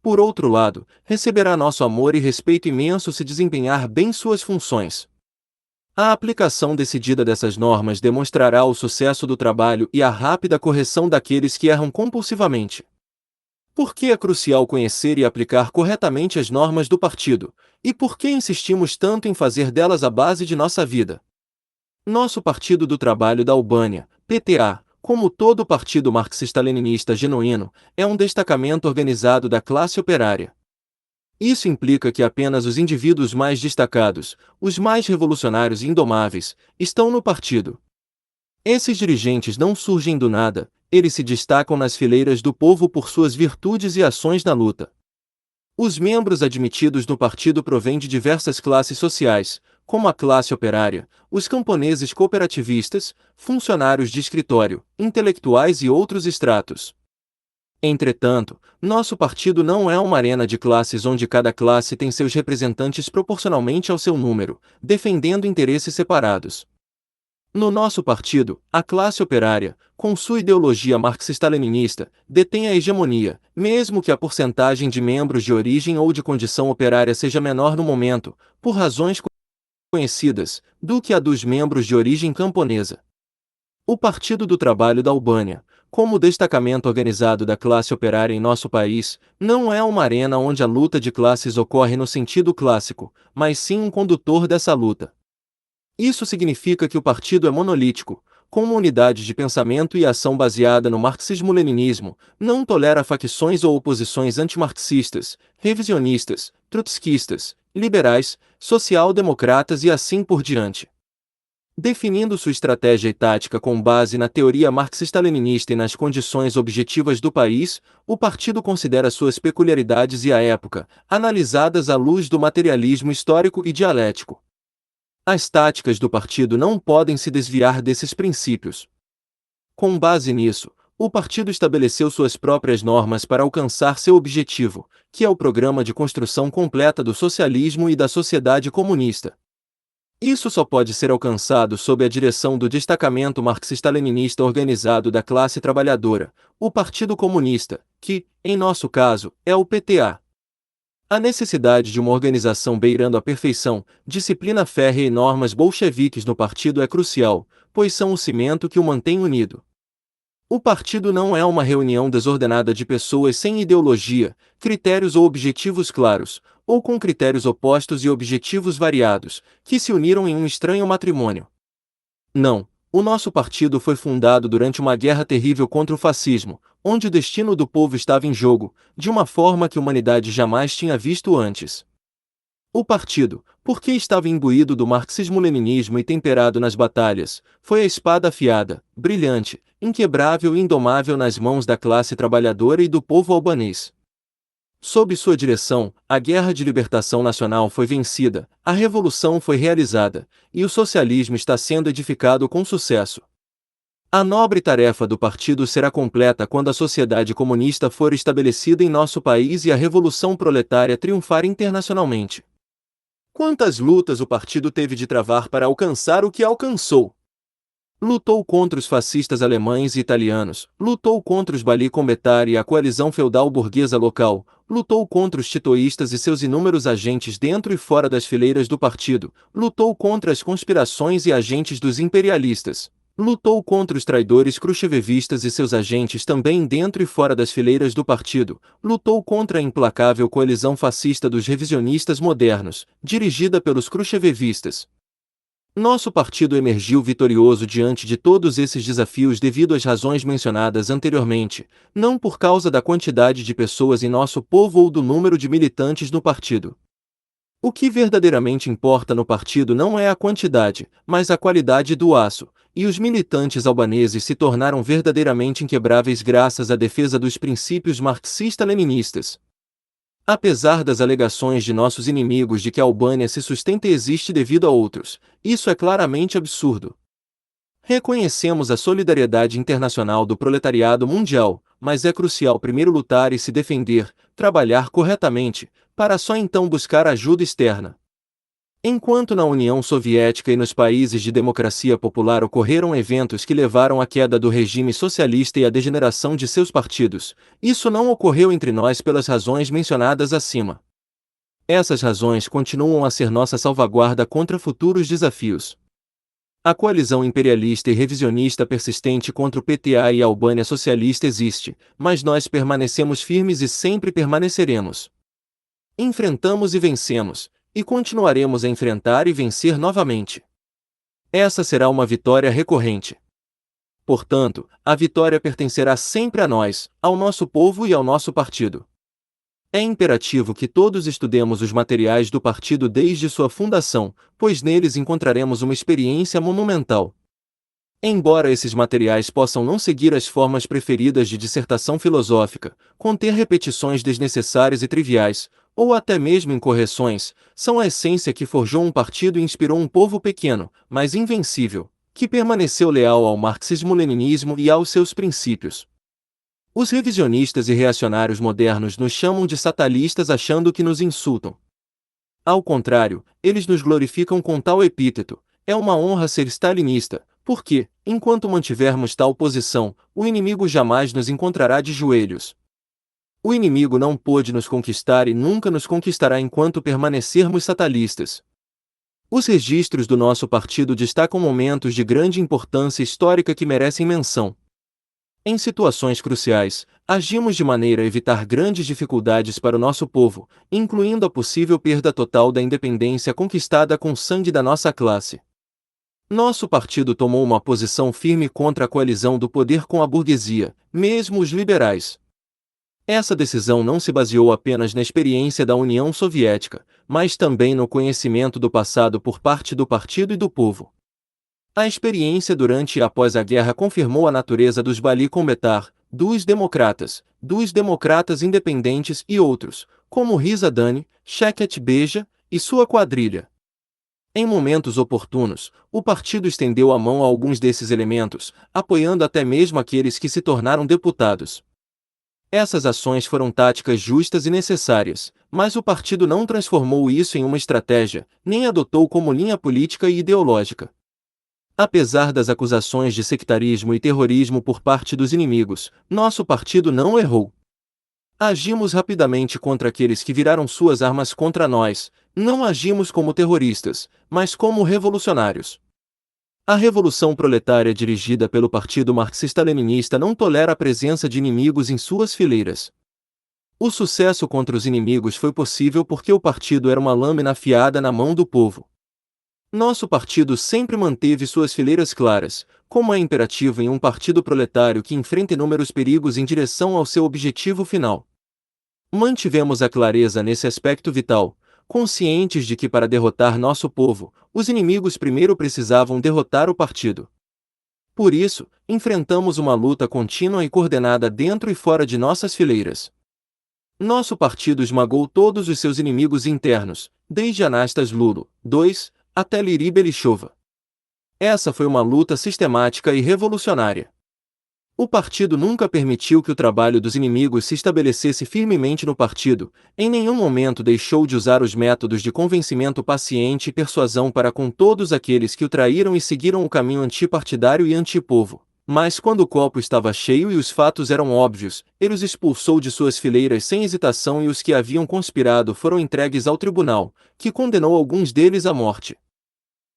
Por outro lado, receberá nosso amor e respeito imenso se desempenhar bem suas funções. A aplicação decidida dessas normas demonstrará o sucesso do trabalho e a rápida correção daqueles que erram compulsivamente. Por que é crucial conhecer e aplicar corretamente as normas do partido? E por que insistimos tanto em fazer delas a base de nossa vida? Nosso Partido do Trabalho da Albânia, PTA, como todo partido marxista-leninista genuíno, é um destacamento organizado da classe operária. Isso implica que apenas os indivíduos mais destacados, os mais revolucionários e indomáveis, estão no partido. Esses dirigentes não surgem do nada, eles se destacam nas fileiras do povo por suas virtudes e ações na luta. Os membros admitidos no partido provêm de diversas classes sociais, como a classe operária, os camponeses cooperativistas, funcionários de escritório, intelectuais e outros estratos. Entretanto, nosso partido não é uma arena de classes onde cada classe tem seus representantes proporcionalmente ao seu número, defendendo interesses separados. No nosso partido, a classe operária, com sua ideologia marxista-leninista, detém a hegemonia, mesmo que a porcentagem de membros de origem ou de condição operária seja menor no momento, por razões conhecidas, do que a dos membros de origem camponesa. O Partido do Trabalho da Albânia, como destacamento organizado da classe operária em nosso país, não é uma arena onde a luta de classes ocorre no sentido clássico, mas sim um condutor dessa luta. Isso significa que o partido é monolítico, com uma unidade de pensamento e ação baseada no marxismo-leninismo, não tolera facções ou oposições antimarxistas, revisionistas, trotskistas, liberais, social-democratas e assim por diante. Definindo sua estratégia e tática com base na teoria marxista-leninista e nas condições objetivas do país, o partido considera suas peculiaridades e a época, analisadas à luz do materialismo histórico e dialético. As táticas do partido não podem se desviar desses princípios. Com base nisso, o partido estabeleceu suas próprias normas para alcançar seu objetivo, que é o programa de construção completa do socialismo e da sociedade comunista. Isso só pode ser alcançado sob a direção do destacamento marxista-leninista organizado da classe trabalhadora, o Partido Comunista, que, em nosso caso, é o PTA. A necessidade de uma organização beirando a perfeição, disciplina férrea e normas bolcheviques no partido é crucial, pois são o cimento que o mantém unido. O partido não é uma reunião desordenada de pessoas sem ideologia, critérios ou objetivos claros, ou com critérios opostos e objetivos variados, que se uniram em um estranho matrimônio. Não, o nosso partido foi fundado durante uma guerra terrível contra o fascismo, onde o destino do povo estava em jogo, de uma forma que a humanidade jamais tinha visto antes. O partido, porque estava imbuído do marxismo-leninismo e temperado nas batalhas, foi a espada afiada, brilhante, inquebrável e indomável nas mãos da classe trabalhadora e do povo albanês. Sob sua direção, a guerra de libertação nacional foi vencida, a revolução foi realizada, e o socialismo está sendo edificado com sucesso. A nobre tarefa do partido será completa quando a sociedade comunista for estabelecida em nosso país e a revolução proletária triunfar internacionalmente. Quantas lutas o partido teve de travar para alcançar o que alcançou? Lutou contra os fascistas alemães e italianos, lutou contra os Bali Kombetár e a coalizão feudal burguesa local, lutou contra os titoístas e seus inúmeros agentes dentro e fora das fileiras do partido, lutou contra as conspirações e agentes dos imperialistas, lutou contra os traidores khrushchevistas e seus agentes também dentro e fora das fileiras do partido, lutou contra a implacável coalizão fascista dos revisionistas modernos, dirigida pelos khrushchevistas. Nosso partido emergiu vitorioso diante de todos esses desafios devido às razões mencionadas anteriormente, não por causa da quantidade de pessoas em nosso povo ou do número de militantes no partido. O que verdadeiramente importa no partido não é a quantidade, mas a qualidade do aço, e os militantes albaneses se tornaram verdadeiramente inquebráveis graças à defesa dos princípios marxista-leninistas. Apesar das alegações de nossos inimigos de que a Albânia se sustenta e existe devido a outros, isso é claramente absurdo. Reconhecemos a solidariedade internacional do proletariado mundial, mas é crucial primeiro lutar e se defender, trabalhar corretamente, para só então buscar ajuda externa. Enquanto na União Soviética e nos países de democracia popular ocorreram eventos que levaram à queda do regime socialista e à degeneração de seus partidos, isso não ocorreu entre nós pelas razões mencionadas acima. Essas razões continuam a ser nossa salvaguarda contra futuros desafios. A coalizão imperialista e revisionista persistente contra o PTA e a Albânia socialista existe, mas nós permanecemos firmes e sempre permaneceremos. Enfrentamos e vencemos, e continuaremos a enfrentar e vencer novamente. Essa será uma vitória recorrente. Portanto, a vitória pertencerá sempre a nós, ao nosso povo e ao nosso partido. É imperativo que todos estudemos os materiais do partido desde sua fundação, pois neles encontraremos uma experiência monumental. Embora esses materiais possam não seguir as formas preferidas de dissertação filosófica, conter repetições desnecessárias e triviais, ou até mesmo incorreções, são a essência que forjou um partido e inspirou um povo pequeno, mas invencível, que permaneceu leal ao marxismo-leninismo e aos seus princípios. Os revisionistas e reacionários modernos nos chamam de satanistas achando que nos insultam. Ao contrário, eles nos glorificam com tal epíteto: é uma honra ser stalinista, porque, enquanto mantivermos tal posição, o inimigo jamais nos encontrará de joelhos. O inimigo não pôde nos conquistar e nunca nos conquistará enquanto permanecermos satanistas. Os registros do nosso partido destacam momentos de grande importância histórica que merecem menção. Em situações cruciais, agimos de maneira a evitar grandes dificuldades para o nosso povo, incluindo a possível perda total da independência conquistada com sangue da nossa classe. Nosso partido tomou uma posição firme contra a coalizão do poder com a burguesia, mesmo os liberais. Essa decisão não se baseou apenas na experiência da União Soviética, mas também no conhecimento do passado por parte do partido e do povo. A experiência durante e após a guerra confirmou a natureza dos Bali Kombetár, dos democratas independentes e outros, como Risa Dani, Sheket Beja e sua quadrilha. Em momentos oportunos, o partido estendeu a mão a alguns desses elementos, apoiando até mesmo aqueles que se tornaram deputados. Essas ações foram táticas justas e necessárias, mas o partido não transformou isso em uma estratégia, nem adotou como linha política e ideológica. Apesar das acusações de sectarismo e terrorismo por parte dos inimigos, nosso partido não errou. Agimos rapidamente contra aqueles que viraram suas armas contra nós, não agimos como terroristas, mas como revolucionários. A revolução proletária dirigida pelo Partido Marxista-Leninista não tolera a presença de inimigos em suas fileiras. O sucesso contra os inimigos foi possível porque o partido era uma lâmina afiada na mão do povo. Nosso partido sempre manteve suas fileiras claras, como é imperativo em um partido proletário que enfrenta inúmeros perigos em direção ao seu objetivo final. Mantivemos a clareza nesse aspecto vital, conscientes de que para derrotar nosso povo, os inimigos primeiro precisavam derrotar o partido. Por isso, enfrentamos uma luta contínua e coordenada dentro e fora de nossas fileiras. Nosso partido esmagou todos os seus inimigos internos, desde Anastas Lulo, II, até Liri Belichova. Essa foi uma luta sistemática e revolucionária. O partido nunca permitiu que o trabalho dos inimigos se estabelecesse firmemente no partido, em nenhum momento deixou de usar os métodos de convencimento paciente e persuasão para com todos aqueles que o traíram e seguiram o caminho antipartidário e antipovo. Mas quando o copo estava cheio e os fatos eram óbvios, ele os expulsou de suas fileiras sem hesitação e os que haviam conspirado foram entregues ao tribunal, que condenou alguns deles à morte.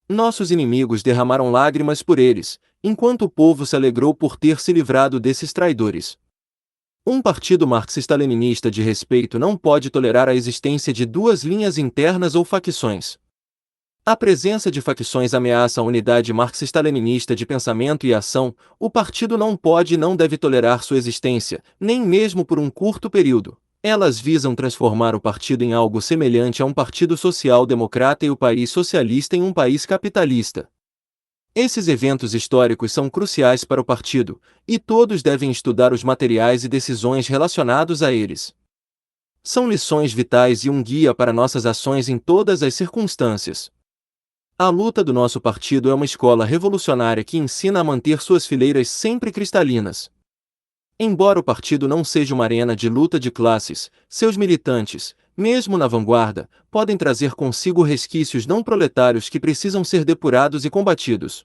Nossos inimigos derramaram lágrimas por eles, enquanto o povo se alegrou por ter se livrado desses traidores. Um partido marxista-leninista de respeito não pode tolerar a existência de duas linhas internas ou facções. A presença de facções ameaça a unidade marxista-leninista de pensamento e ação. O partido não pode e não deve tolerar sua existência, nem mesmo por um curto período. Elas visam transformar o partido em algo semelhante a um partido social-democrata e o país socialista em um país capitalista. Esses eventos históricos são cruciais para o partido, e todos devem estudar os materiais e decisões relacionados a eles. São lições vitais e um guia para nossas ações em todas as circunstâncias. A luta do nosso partido é uma escola revolucionária que ensina a manter suas fileiras sempre cristalinas. Embora o partido não seja uma arena de luta de classes, seus militantes, mesmo na vanguarda, podem trazer consigo resquícios não proletários que precisam ser depurados e combatidos.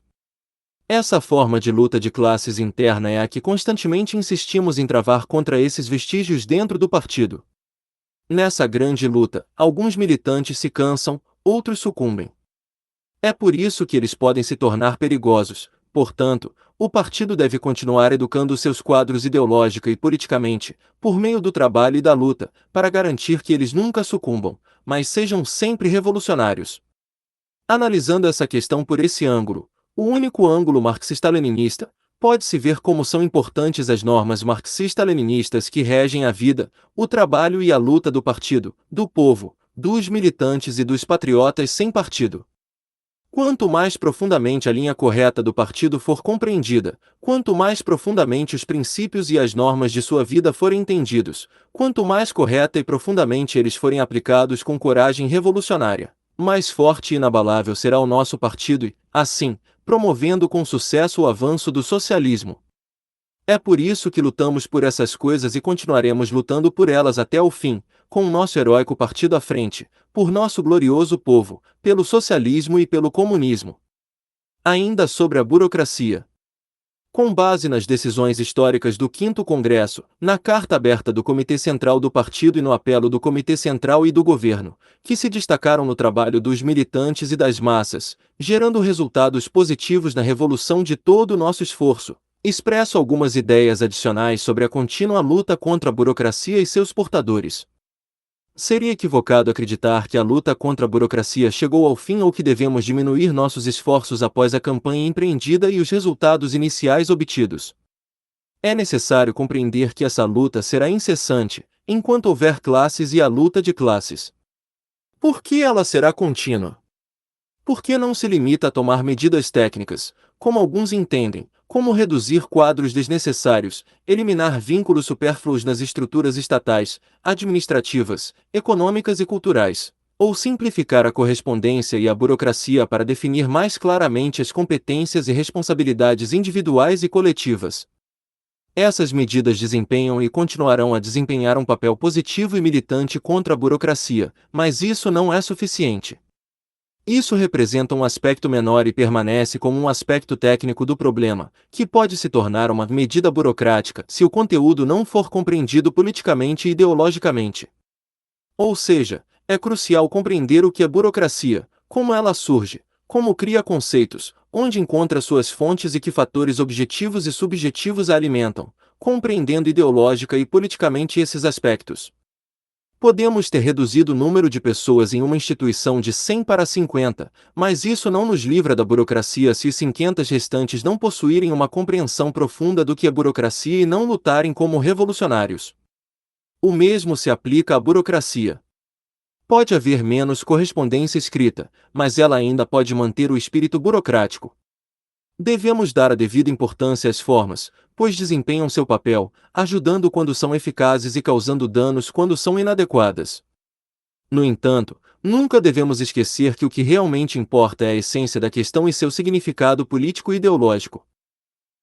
Essa forma de luta de classes interna é a que constantemente insistimos em travar contra esses vestígios dentro do partido. Nessa grande luta, alguns militantes se cansam, outros sucumbem. É por isso que eles podem se tornar perigosos. Portanto, o partido deve continuar educando seus quadros ideológica e politicamente, por meio do trabalho e da luta, para garantir que eles nunca sucumbam, mas sejam sempre revolucionários. Analisando essa questão por esse ângulo, o único ângulo marxista-leninista, pode-se ver como são importantes as normas marxista-leninistas que regem a vida, o trabalho e a luta do partido, do povo, dos militantes e dos patriotas sem partido. Quanto mais profundamente a linha correta do partido for compreendida, quanto mais profundamente os princípios e as normas de sua vida forem entendidos, quanto mais correta e profundamente eles forem aplicados com coragem revolucionária, mais forte e inabalável será o nosso partido e, assim, promovendo com sucesso o avanço do socialismo. É por isso que lutamos por essas coisas e continuaremos lutando por elas até o fim, com o nosso heróico partido à frente, por nosso glorioso povo, pelo socialismo e pelo comunismo. Ainda sobre a burocracia. Com base nas decisões históricas do 5º Congresso, na carta aberta do Comitê Central do Partido e no apelo do Comitê Central e do Governo, que se destacaram no trabalho dos militantes e das massas, gerando resultados positivos na revolução de todo o nosso esforço, expresso algumas ideias adicionais sobre a contínua luta contra a burocracia e seus portadores. Seria equivocado acreditar que a luta contra a burocracia chegou ao fim ou que devemos diminuir nossos esforços após a campanha empreendida e os resultados iniciais obtidos. É necessário compreender que essa luta será incessante, enquanto houver classes e a luta de classes. Por que ela será contínua? Por que não se limita a tomar medidas técnicas, como alguns entendem, como reduzir quadros desnecessários, eliminar vínculos supérfluos nas estruturas estatais, administrativas, econômicas e culturais, ou simplificar a correspondência e a burocracia para definir mais claramente as competências e responsabilidades individuais e coletivas? Essas medidas desempenham e continuarão a desempenhar um papel positivo e militante contra a burocracia, mas isso não é suficiente. Isso representa um aspecto menor e permanece como um aspecto técnico do problema, que pode se tornar uma medida burocrática se o conteúdo não for compreendido politicamente e ideologicamente. Ou seja, é crucial compreender o que é burocracia, como ela surge, como cria conceitos, onde encontra suas fontes e que fatores objetivos e subjetivos a alimentam, compreendendo ideológica e politicamente esses aspectos. Podemos ter reduzido o número de pessoas em uma instituição de 100 para 50, mas isso não nos livra da burocracia se os 50 restantes não possuírem uma compreensão profunda do que é burocracia e não lutarem como revolucionários. O mesmo se aplica à burocracia. Pode haver menos correspondência escrita, mas ela ainda pode manter o espírito burocrático. Devemos dar a devida importância às formas, pois desempenham seu papel, ajudando quando são eficazes e causando danos quando são inadequadas. No entanto, nunca devemos esquecer que o que realmente importa é a essência da questão e seu significado político e ideológico.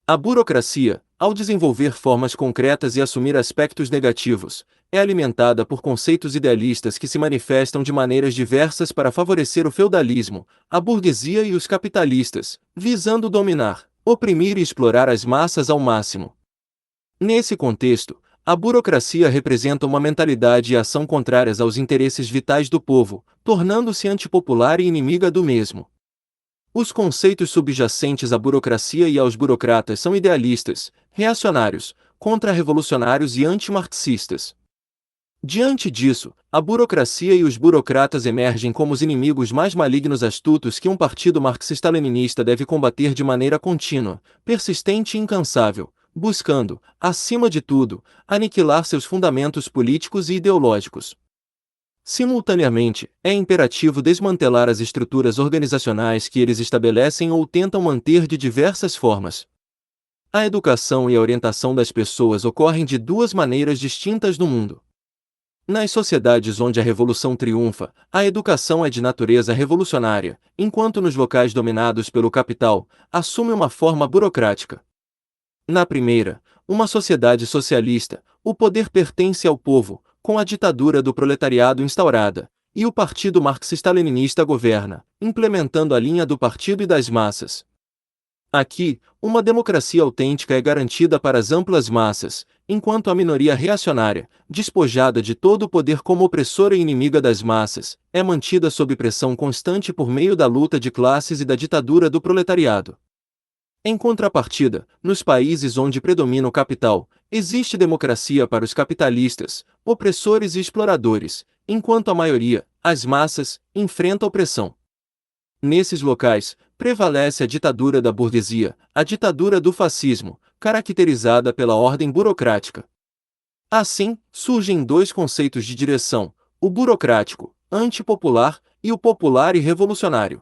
A burocracia, ao desenvolver formas concretas e assumir aspectos negativos, é alimentada por conceitos idealistas que se manifestam de maneiras diversas para favorecer o feudalismo, a burguesia e os capitalistas, visando dominar, oprimir e explorar as massas ao máximo. Nesse contexto, a burocracia representa uma mentalidade e ação contrárias aos interesses vitais do povo, tornando-se antipopular e inimiga do mesmo. Os conceitos subjacentes à burocracia e aos burocratas são idealistas, reacionários, contra-revolucionários e antimarxistas. Diante disso, a burocracia e os burocratas emergem como os inimigos mais malignos astutos que um partido marxista-leninista deve combater de maneira contínua, persistente e incansável, buscando, acima de tudo, aniquilar seus fundamentos políticos e ideológicos. Simultaneamente, é imperativo desmantelar as estruturas organizacionais que eles estabelecem ou tentam manter de diversas formas. A educação e a orientação das pessoas ocorrem de duas maneiras distintas no mundo. Nas sociedades onde a revolução triunfa, a educação é de natureza revolucionária, enquanto nos locais dominados pelo capital, assume uma forma burocrática. Na primeira, uma sociedade socialista, o poder pertence ao povo, com a ditadura do proletariado instaurada, e o Partido Marxista-Leninista governa, implementando a linha do partido e das massas. Aqui, uma democracia autêntica é garantida para as amplas massas, enquanto a minoria reacionária, despojada de todo o poder como opressora e inimiga das massas, é mantida sob pressão constante por meio da luta de classes e da ditadura do proletariado. Em contrapartida, nos países onde predomina o capital, existe democracia para os capitalistas, opressores e exploradores, enquanto a maioria, as massas, enfrenta a opressão. Nesses locais, prevalece a ditadura da burguesia, a ditadura do fascismo, caracterizada pela ordem burocrática. Assim, surgem dois conceitos de direção: o burocrático, antipopular, e o popular e revolucionário.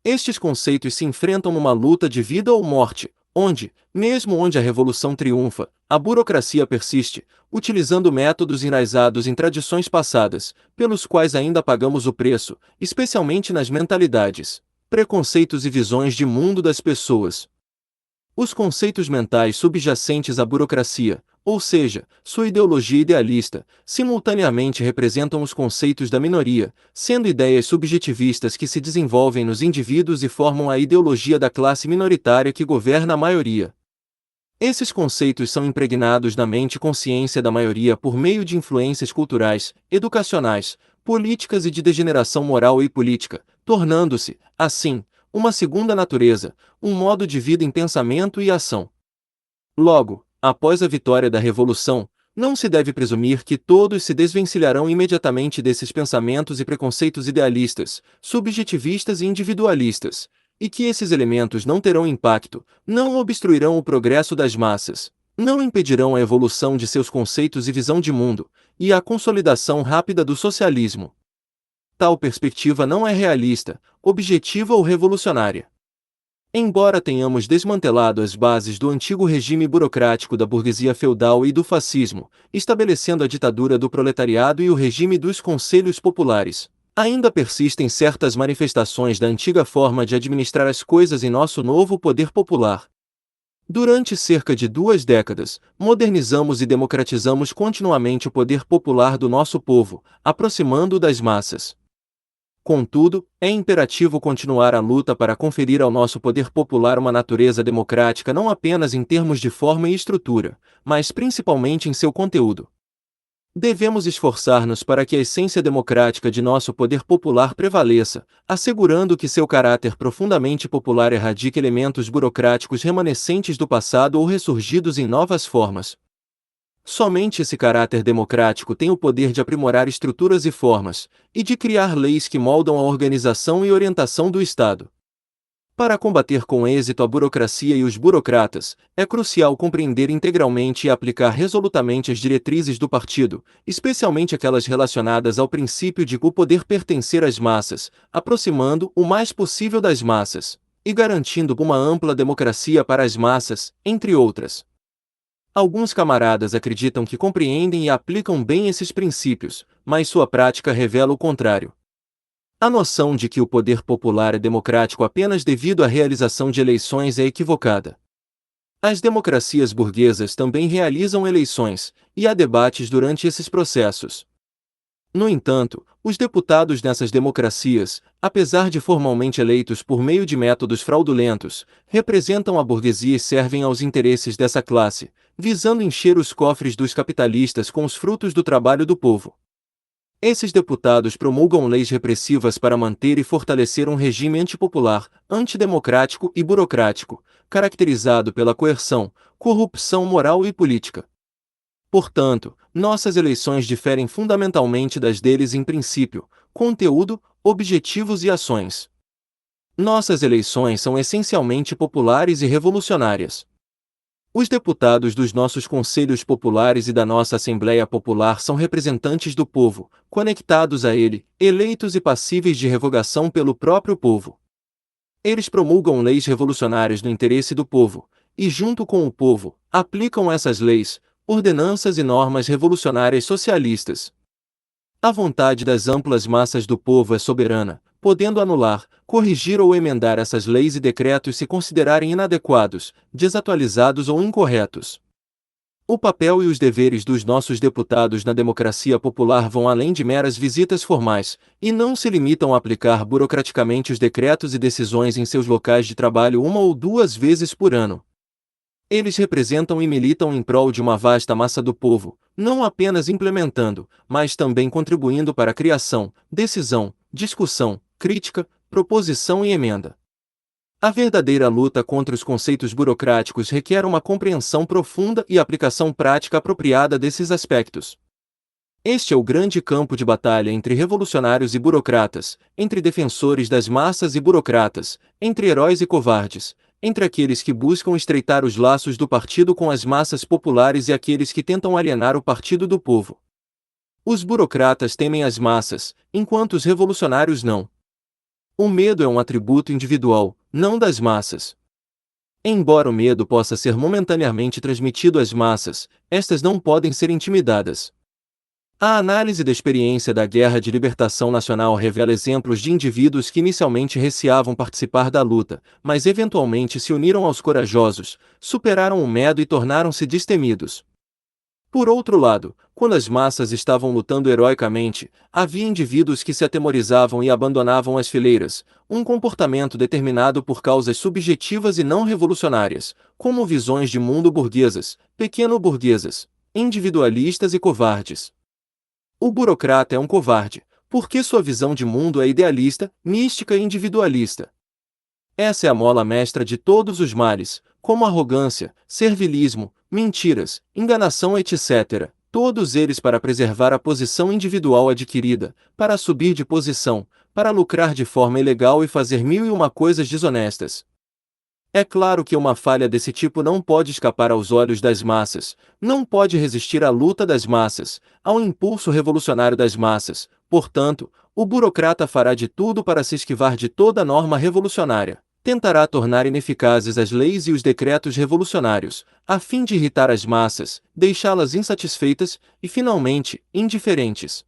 Estes conceitos se enfrentam numa luta de vida ou morte, onde, mesmo onde a revolução triunfa, a burocracia persiste, utilizando métodos enraizados em tradições passadas, pelos quais ainda pagamos o preço, especialmente nas mentalidades, preconceitos e visões de mundo das pessoas. Os conceitos mentais subjacentes à burocracia, ou seja, sua ideologia idealista, simultaneamente representam os conceitos da minoria, sendo ideias subjetivistas que se desenvolvem nos indivíduos e formam a ideologia da classe minoritária que governa a maioria. Esses conceitos são impregnados na mente e consciência da maioria por meio de influências culturais, educacionais, políticas e de degeneração moral e política, tornando-se, assim, uma segunda natureza, um modo de vida em pensamento e ação. Logo, após a vitória da Revolução, não se deve presumir que todos se desvencilharão imediatamente desses pensamentos e preconceitos idealistas, subjetivistas e individualistas, e que esses elementos não terão impacto, não obstruirão o progresso das massas, não impedirão a evolução de seus conceitos e visão de mundo, e a consolidação rápida do socialismo. Tal perspectiva não é realista, objetiva ou revolucionária. Embora tenhamos desmantelado as bases do antigo regime burocrático da burguesia feudal e do fascismo, estabelecendo a ditadura do proletariado e o regime dos conselhos populares, ainda persistem certas manifestações da antiga forma de administrar as coisas em nosso novo poder popular. Durante cerca de 2 décadas, modernizamos e democratizamos continuamente o poder popular do nosso povo, aproximando-o das massas. Contudo, é imperativo continuar a luta para conferir ao nosso poder popular uma natureza democrática não apenas em termos de forma e estrutura, mas principalmente em seu conteúdo. Devemos esforçar-nos para que a essência democrática de nosso poder popular prevaleça, assegurando que seu caráter profundamente popular erradique elementos burocráticos remanescentes do passado ou ressurgidos em novas formas. Somente esse caráter democrático tem o poder de aprimorar estruturas e formas, e de criar leis que moldam a organização e orientação do Estado. Para combater com êxito a burocracia e os burocratas, é crucial compreender integralmente e aplicar resolutamente as diretrizes do partido, especialmente aquelas relacionadas ao princípio de o poder pertencer às massas, aproximando o mais possível das massas, e garantindo uma ampla democracia para as massas, entre outras. Alguns camaradas acreditam que compreendem e aplicam bem esses princípios, mas sua prática revela o contrário. A noção de que o poder popular é democrático apenas devido à realização de eleições é equivocada. As democracias burguesas também realizam eleições, e há debates durante esses processos. No entanto, os deputados nessas democracias, apesar de formalmente eleitos por meio de métodos fraudulentos, representam a burguesia e servem aos interesses dessa classe, visando encher os cofres dos capitalistas com os frutos do trabalho do povo. Esses deputados promulgam leis repressivas para manter e fortalecer um regime antipopular, antidemocrático e burocrático, caracterizado pela coerção, corrupção moral e política. Portanto, nossas eleições diferem fundamentalmente das deles em princípio, conteúdo, objetivos e ações. Nossas eleições são essencialmente populares e revolucionárias. Os deputados dos nossos conselhos populares e da nossa Assembleia Popular são representantes do povo, conectados a ele, eleitos e passíveis de revogação pelo próprio povo. Eles promulgam leis revolucionárias no interesse do povo, e junto com o povo, aplicam essas leis, ordenanças e normas revolucionárias socialistas. A vontade das amplas massas do povo é soberana, podendo anular, corrigir ou emendar essas leis e decretos se considerarem inadequados, desatualizados ou incorretos. O papel e os deveres dos nossos deputados na democracia popular vão além de meras visitas formais, e não se limitam a aplicar burocraticamente os decretos e decisões em seus locais de trabalho uma ou duas vezes por ano. Eles representam e militam em prol de uma vasta massa do povo, não apenas implementando, mas também contribuindo para a criação, decisão, discussão, crítica, proposição e emenda. A verdadeira luta contra os conceitos burocráticos requer uma compreensão profunda e aplicação prática apropriada desses aspectos. Este é o grande campo de batalha entre revolucionários e burocratas, entre defensores das massas e burocratas, entre heróis e covardes, entre aqueles que buscam estreitar os laços do partido com as massas populares e aqueles que tentam alienar o partido do povo. Os burocratas temem as massas, enquanto os revolucionários não. O medo é um atributo individual, não das massas. Embora o medo possa ser momentaneamente transmitido às massas, estas não podem ser intimidadas. A análise da experiência da Guerra de Libertação Nacional revela exemplos de indivíduos que inicialmente receavam participar da luta, mas eventualmente se uniram aos corajosos, superaram o medo e tornaram-se destemidos. Por outro lado, quando as massas estavam lutando heroicamente, havia indivíduos que se atemorizavam e abandonavam as fileiras, um comportamento determinado por causas subjetivas e não revolucionárias, como visões de mundo burguesas, pequeno-burguesas, individualistas e covardes. O burocrata é um covarde, porque sua visão de mundo é idealista, mística e individualista. Essa é a mola mestra de todos os males, como arrogância, servilismo, mentiras, enganação, etc., todos eles para preservar a posição individual adquirida, para subir de posição, para lucrar de forma ilegal e fazer mil e uma coisas desonestas. É claro que uma falha desse tipo não pode escapar aos olhos das massas, não pode resistir à luta das massas, ao impulso revolucionário das massas, portanto, o burocrata fará de tudo para se esquivar de toda norma revolucionária. Tentará tornar ineficazes as leis e os decretos revolucionários, a fim de irritar as massas, deixá-las insatisfeitas e, finalmente, indiferentes.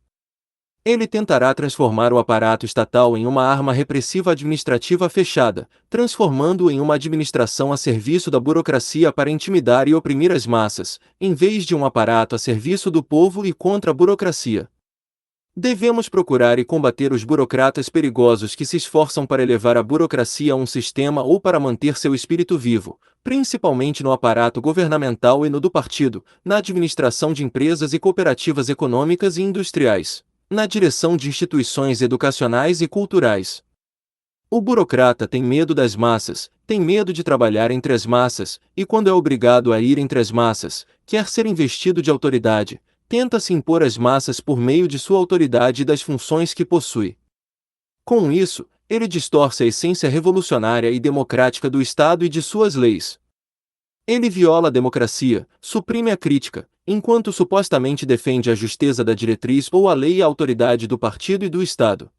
Ele tentará transformar o aparato estatal em uma arma repressiva administrativa fechada, transformando-o em uma administração a serviço da burocracia para intimidar e oprimir as massas, em vez de um aparato a serviço do povo e contra a burocracia. Devemos procurar e combater os burocratas perigosos que se esforçam para elevar a burocracia a um sistema ou para manter seu espírito vivo, principalmente no aparato governamental e no do partido, na administração de empresas e cooperativas econômicas e industriais, na direção de instituições educacionais e culturais. O burocrata tem medo das massas, tem medo de trabalhar entre as massas, e quando é obrigado a ir entre as massas, quer ser investido de autoridade, tenta se impor às massas por meio de sua autoridade e das funções que possui. Com isso, ele distorce a essência revolucionária e democrática do Estado e de suas leis. Ele viola a democracia, suprime a crítica, enquanto supostamente defende a justeza da diretriz ou a lei e a autoridade do partido e do Estado.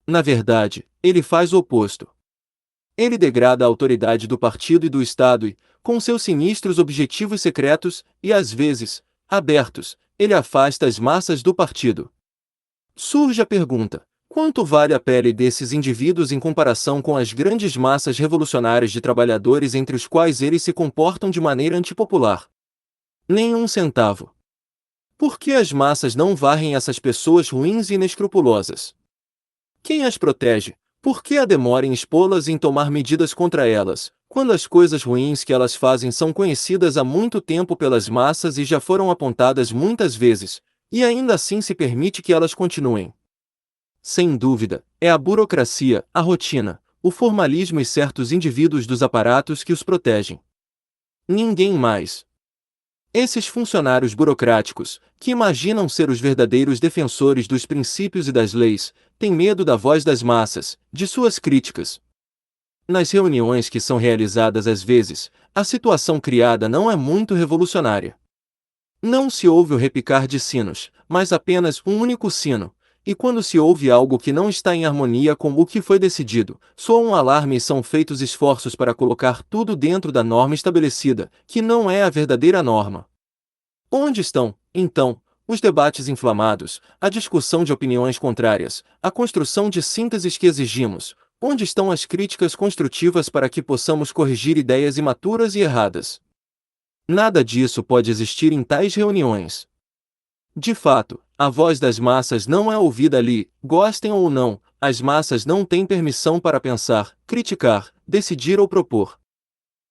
Na verdade, ele faz o oposto. Ele degrada a autoridade do partido e do Estado e, com seus sinistros objetivos secretos, e às vezes, abertos, ele afasta as massas do partido. Surge a pergunta: Quanto vale a pele desses indivíduos em comparação com as grandes massas revolucionárias de trabalhadores entre os quais eles se comportam de maneira antipopular? Nenhum centavo. Por que as massas não varrem essas pessoas ruins e inescrupulosas? Quem as protege? Por que a demora em expô-las e em tomar medidas contra elas, quando as coisas ruins que elas fazem são conhecidas há muito tempo pelas massas e já foram apontadas muitas vezes, e ainda assim se permite que elas continuem? Sem dúvida, é a burocracia, a rotina, o formalismo e certos indivíduos dos aparatos que os protegem. Ninguém mais. Esses funcionários burocráticos, que imaginam ser os verdadeiros defensores dos princípios e das leis, têm medo da voz das massas, de suas críticas. Nas reuniões que são realizadas às vezes, a situação criada não é muito revolucionária. Não se ouve o repicar de sinos, mas apenas um único sino, e quando se ouve algo que não está em harmonia com o que foi decidido, soa um alarme e são feitos esforços para colocar tudo dentro da norma estabelecida, que não é a verdadeira norma. Onde estão, então, os debates inflamados, a discussão de opiniões contrárias, a construção de sínteses que exigimos? Onde estão as críticas construtivas para que possamos corrigir ideias imaturas e erradas? Nada disso pode existir em tais reuniões. De fato, a voz das massas não é ouvida ali, gostem ou não, as massas não têm permissão para pensar, criticar, decidir ou propor.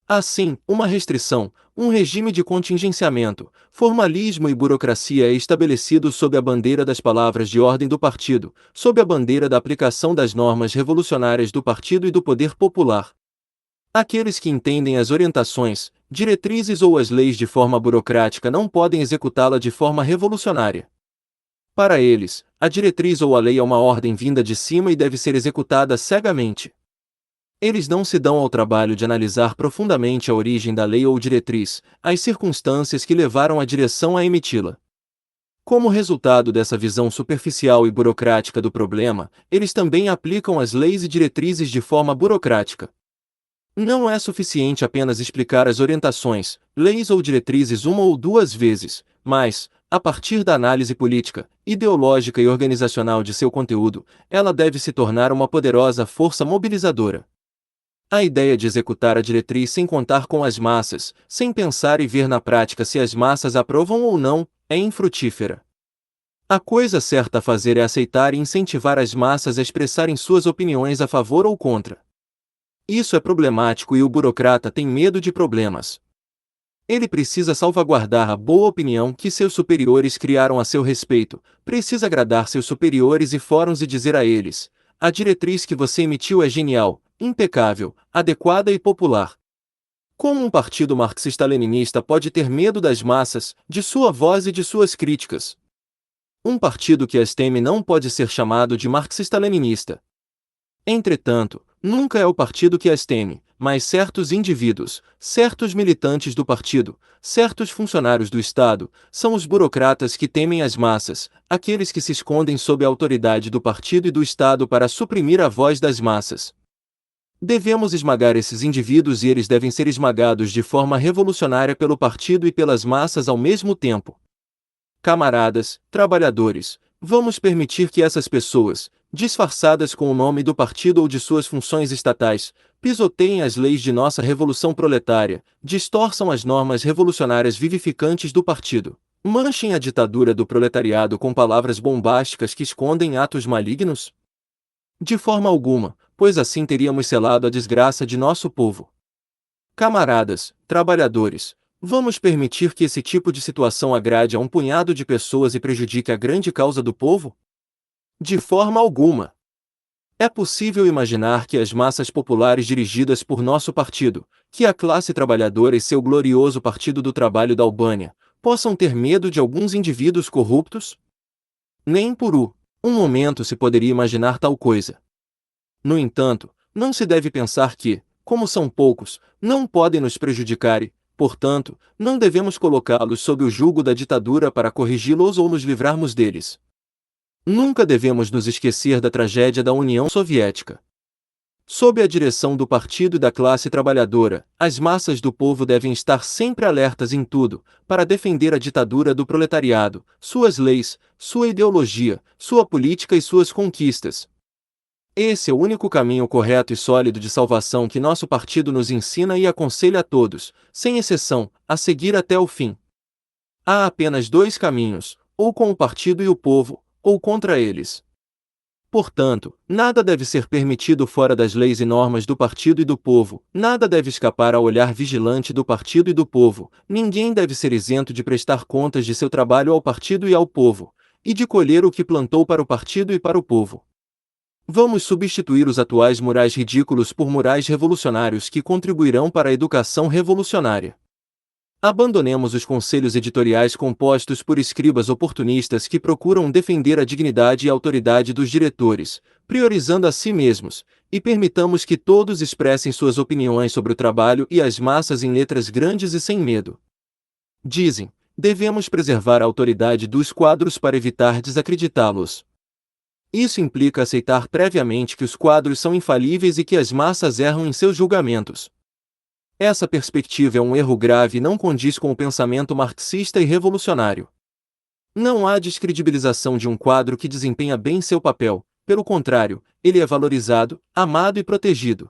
Assim, uma restrição, um regime de contingenciamento, formalismo e burocracia é estabelecido sob a bandeira das palavras de ordem do partido, sob a bandeira da aplicação das normas revolucionárias do partido e do poder popular. Aqueles que entendem as orientações, diretrizes ou as leis de forma burocrática não podem executá-la de forma revolucionária. Para eles, a diretriz ou a lei é uma ordem vinda de cima e deve ser executada cegamente. Eles não se dão ao trabalho de analisar profundamente a origem da lei ou diretriz, as circunstâncias que levaram a direção a emiti-la. Como resultado dessa visão superficial e burocrática do problema, eles também aplicam as leis e diretrizes de forma burocrática. Não é suficiente apenas explicar as orientações, leis ou diretrizes uma ou duas vezes, mas, a partir da análise política, ideológica e organizacional de seu conteúdo, ela deve se tornar uma poderosa força mobilizadora. A ideia de executar a diretriz sem contar com as massas, sem pensar e ver na prática se as massas aprovam ou não, é infrutífera. A coisa certa a fazer é aceitar e incentivar as massas a expressarem suas opiniões a favor ou contra. Isso é problemático e o burocrata tem medo de problemas. Ele precisa salvaguardar a boa opinião que seus superiores criaram a seu respeito, precisa agradar seus superiores e fóruns e dizer a eles: a diretriz que você emitiu é genial, impecável, adequada e popular. Como um partido marxista-leninista pode ter medo das massas, de sua voz e de suas críticas? Um partido que as teme não pode ser chamado de marxista-leninista. Entretanto, nunca é o partido que as teme, mas certos indivíduos, certos militantes do partido, certos funcionários do Estado, são os burocratas que temem as massas, aqueles que se escondem sob a autoridade do partido e do Estado para suprimir a voz das massas. Devemos esmagar esses indivíduos e eles devem ser esmagados de forma revolucionária pelo partido e pelas massas ao mesmo tempo. Camaradas, trabalhadores, vamos permitir que essas pessoas, disfarçadas com o nome do partido ou de suas funções estatais, pisoteiem as leis de nossa revolução proletária, distorçam as normas revolucionárias vivificantes do partido, manchem a ditadura do proletariado com palavras bombásticas que escondem atos malignos? De forma alguma, pois assim teríamos selado a desgraça de nosso povo. Camaradas, trabalhadores, vamos permitir que esse tipo de situação agrade a um punhado de pessoas e prejudique a grande causa do povo? De forma alguma. É possível imaginar que as massas populares dirigidas por nosso partido, que a classe trabalhadora e seu glorioso Partido do Trabalho da Albânia, possam ter medo de alguns indivíduos corruptos? Nem por um momento se poderia imaginar tal coisa. No entanto, não se deve pensar que, como são poucos, não podem nos prejudicar e, portanto, não devemos colocá-los sob o jugo da ditadura para corrigi-los ou nos livrarmos deles. Nunca devemos nos esquecer da tragédia da União Soviética. Sob a direção do partido e da classe trabalhadora, as massas do povo devem estar sempre alertas em tudo, para defender a ditadura do proletariado, suas leis, sua ideologia, sua política e suas conquistas. Esse é o único caminho correto e sólido de salvação que nosso partido nos ensina e aconselha a todos, sem exceção, a seguir até o fim. Há apenas dois caminhos, ou com o partido e o povo, ou contra eles. Portanto, nada deve ser permitido fora das leis e normas do partido e do povo, nada deve escapar ao olhar vigilante do partido e do povo, ninguém deve ser isento de prestar contas de seu trabalho ao partido e ao povo, e de colher o que plantou para o partido e para o povo. Vamos substituir os atuais murais ridículos por murais revolucionários que contribuirão para a educação revolucionária. Abandonemos os conselhos editoriais compostos por escribas oportunistas que procuram defender a dignidade e autoridade dos diretores, priorizando a si mesmos, e permitamos que todos expressem suas opiniões sobre o trabalho e as massas em letras grandes e sem medo. Dizem, devemos preservar a autoridade dos quadros para evitar desacreditá-los. Isso implica aceitar previamente que os quadros são infalíveis e que as massas erram em seus julgamentos. Essa perspectiva é um erro grave e não condiz com o pensamento marxista e revolucionário. Não há descredibilização de um quadro que desempenha bem seu papel, pelo contrário, ele é valorizado, amado e protegido.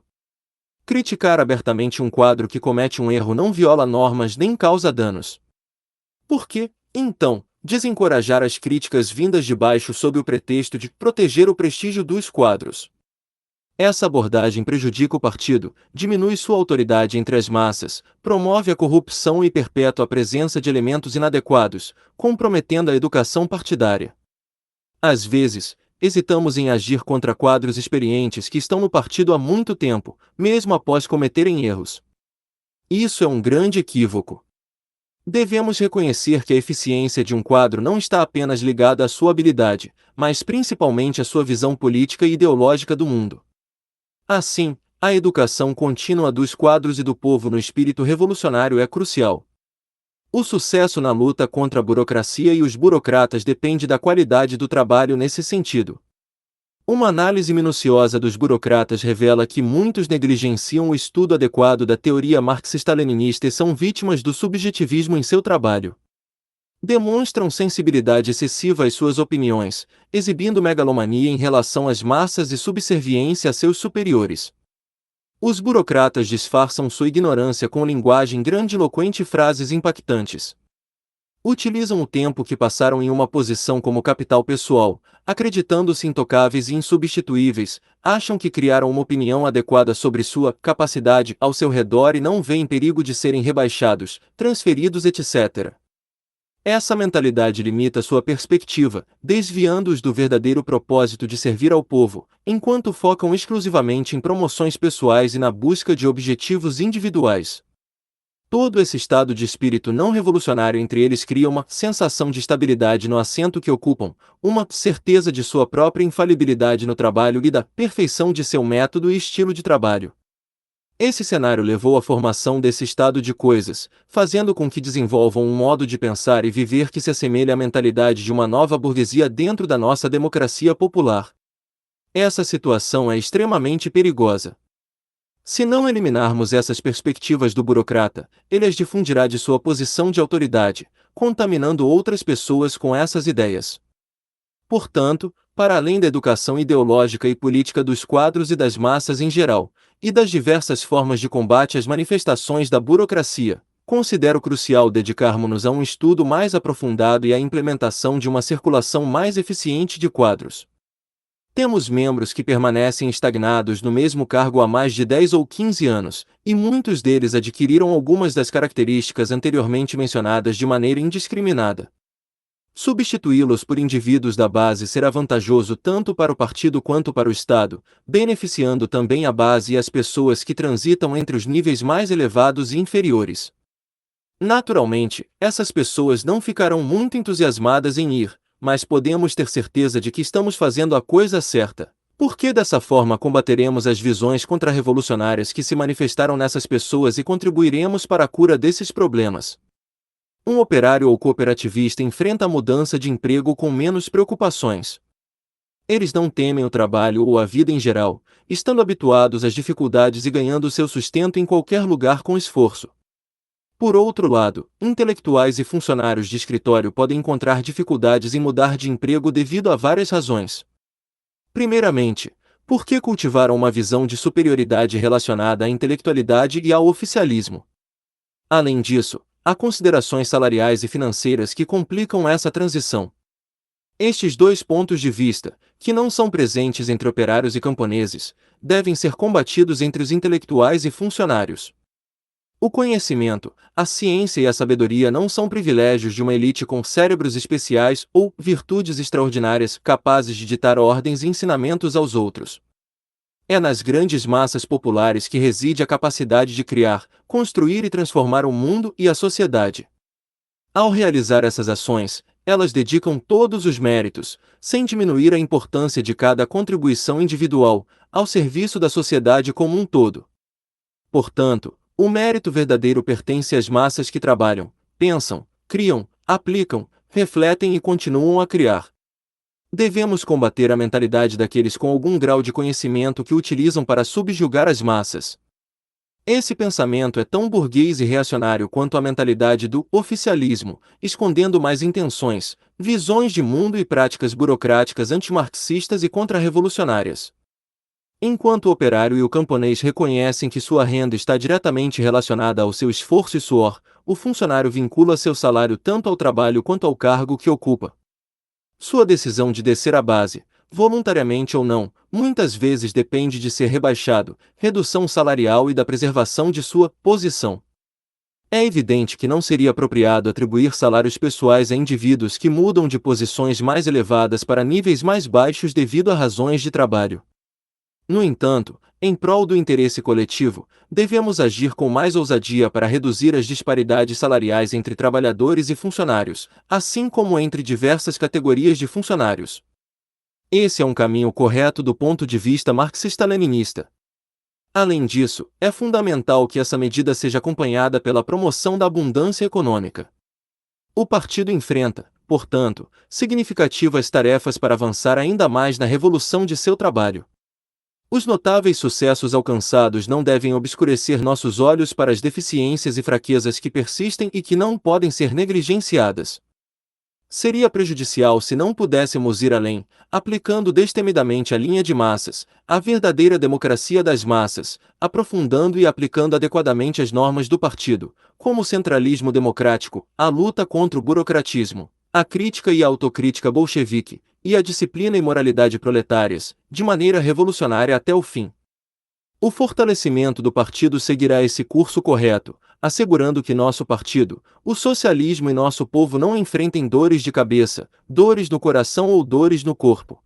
Criticar abertamente um quadro que comete um erro não viola normas nem causa danos. Por que, então, desencorajar as críticas vindas de baixo sob o pretexto de proteger o prestígio dos quadros? Essa abordagem prejudica o partido, diminui sua autoridade entre as massas, promove a corrupção e perpetua a presença de elementos inadequados, comprometendo a educação partidária. Às vezes, hesitamos em agir contra quadros experientes que estão no partido há muito tempo, mesmo após cometerem erros. Isso é um grande equívoco. Devemos reconhecer que a eficiência de um quadro não está apenas ligada à sua habilidade, mas principalmente à sua visão política e ideológica do mundo. Assim, a educação contínua dos quadros e do povo no espírito revolucionário é crucial. O sucesso na luta contra a burocracia e os burocratas depende da qualidade do trabalho nesse sentido. Uma análise minuciosa dos burocratas revela que muitos negligenciam o estudo adequado da teoria marxista-leninista e são vítimas do subjetivismo em seu trabalho. Demonstram sensibilidade excessiva às suas opiniões, exibindo megalomania em relação às massas e subserviência a seus superiores. Os burocratas disfarçam sua ignorância com linguagem grandiloquente e frases impactantes. Utilizam o tempo que passaram em uma posição como capital pessoal, acreditando-se intocáveis e insubstituíveis, acham que criaram uma opinião adequada sobre sua capacidade ao seu redor e não veem perigo de serem rebaixados, transferidos, etc. Essa mentalidade limita sua perspectiva, desviando-os do verdadeiro propósito de servir ao povo, enquanto focam exclusivamente em promoções pessoais e na busca de objetivos individuais. Todo esse estado de espírito não revolucionário entre eles cria uma sensação de estabilidade no assento que ocupam, uma certeza de sua própria infalibilidade no trabalho e da perfeição de seu método e estilo de trabalho. Esse cenário levou à formação desse estado de coisas, fazendo com que desenvolvam um modo de pensar e viver que se assemelhe à mentalidade de uma nova burguesia dentro da nossa democracia popular. Essa situação é extremamente perigosa. Se não eliminarmos essas perspectivas do burocrata, ele as difundirá de sua posição de autoridade, contaminando outras pessoas com essas ideias. Portanto, para além da educação ideológica e política dos quadros e das massas em geral, e das diversas formas de combate às manifestações da burocracia, considero crucial dedicarmos-nos a um estudo mais aprofundado e à implementação de uma circulação mais eficiente de quadros. Temos membros que permanecem estagnados no mesmo cargo há mais de 10 ou 15 anos, e muitos deles adquiriram algumas das características anteriormente mencionadas de maneira indiscriminada. Substituí-los por indivíduos da base será vantajoso tanto para o partido quanto para o Estado, beneficiando também a base e as pessoas que transitam entre os níveis mais elevados e inferiores. Naturalmente, essas pessoas não ficarão muito entusiasmadas em ir, mas podemos ter certeza de que estamos fazendo a coisa certa, porque dessa forma combateremos as visões contra-revolucionárias que se manifestaram nessas pessoas e contribuiremos para a cura desses problemas. Um operário ou cooperativista enfrenta a mudança de emprego com menos preocupações. Eles não temem o trabalho ou a vida em geral, estando habituados às dificuldades e ganhando seu sustento em qualquer lugar com esforço. Por outro lado, intelectuais e funcionários de escritório podem encontrar dificuldades em mudar de emprego devido a várias razões. Primeiramente, porque cultivaram uma visão de superioridade relacionada à intelectualidade e ao oficialismo. Além disso, há considerações salariais e financeiras que complicam essa transição. Estes dois pontos de vista, que não são presentes entre operários e camponeses, devem ser combatidos entre os intelectuais e funcionários. O conhecimento, a ciência e a sabedoria não são privilégios de uma elite com cérebros especiais ou virtudes extraordinárias capazes de ditar ordens e ensinamentos aos outros. É nas grandes massas populares que reside a capacidade de criar, construir e transformar o mundo e a sociedade. Ao realizar essas ações, elas dedicam todos os méritos, sem diminuir a importância de cada contribuição individual, ao serviço da sociedade como um todo. Portanto, o mérito verdadeiro pertence às massas que trabalham, pensam, criam, aplicam, refletem e continuam a criar. Devemos combater a mentalidade daqueles com algum grau de conhecimento que utilizam para subjugar as massas. Esse pensamento é tão burguês e reacionário quanto a mentalidade do oficialismo, escondendo mais intenções, visões de mundo e práticas burocráticas antimarxistas e contra-revolucionárias. Enquanto o operário e o camponês reconhecem que sua renda está diretamente relacionada ao seu esforço e suor, o funcionário vincula seu salário tanto ao trabalho quanto ao cargo que ocupa. Sua decisão de descer à base, voluntariamente ou não, muitas vezes depende de ser rebaixado, redução salarial e da preservação de sua posição. É evidente que não seria apropriado atribuir salários pessoais a indivíduos que mudam de posições mais elevadas para níveis mais baixos devido a razões de trabalho. No entanto, em prol do interesse coletivo, devemos agir com mais ousadia para reduzir as disparidades salariais entre trabalhadores e funcionários, assim como entre diversas categorias de funcionários. Esse é um caminho correto do ponto de vista marxista-leninista. Além disso, é fundamental que essa medida seja acompanhada pela promoção da abundância econômica. O partido enfrenta, portanto, significativas tarefas para avançar ainda mais na revolução de seu trabalho. Os notáveis sucessos alcançados não devem obscurecer nossos olhos para as deficiências e fraquezas que persistem e que não podem ser negligenciadas. Seria prejudicial se não pudéssemos ir além, aplicando destemidamente a linha de massas, a verdadeira democracia das massas, aprofundando e aplicando adequadamente as normas do partido, como o centralismo democrático, a luta contra o burocratismo, a crítica e a autocrítica bolchevique, e a disciplina e moralidade proletárias, de maneira revolucionária até o fim. O fortalecimento do partido seguirá esse curso correto, assegurando que nosso partido, o socialismo e nosso povo não enfrentem dores de cabeça, dores no coração ou dores no corpo.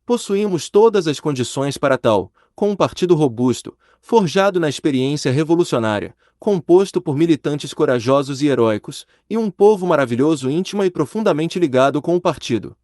Possuímos todas as condições para tal, com um partido robusto, forjado na experiência revolucionária, composto por militantes corajosos e heróicos, e um povo maravilhoso íntimo e profundamente ligado com o partido.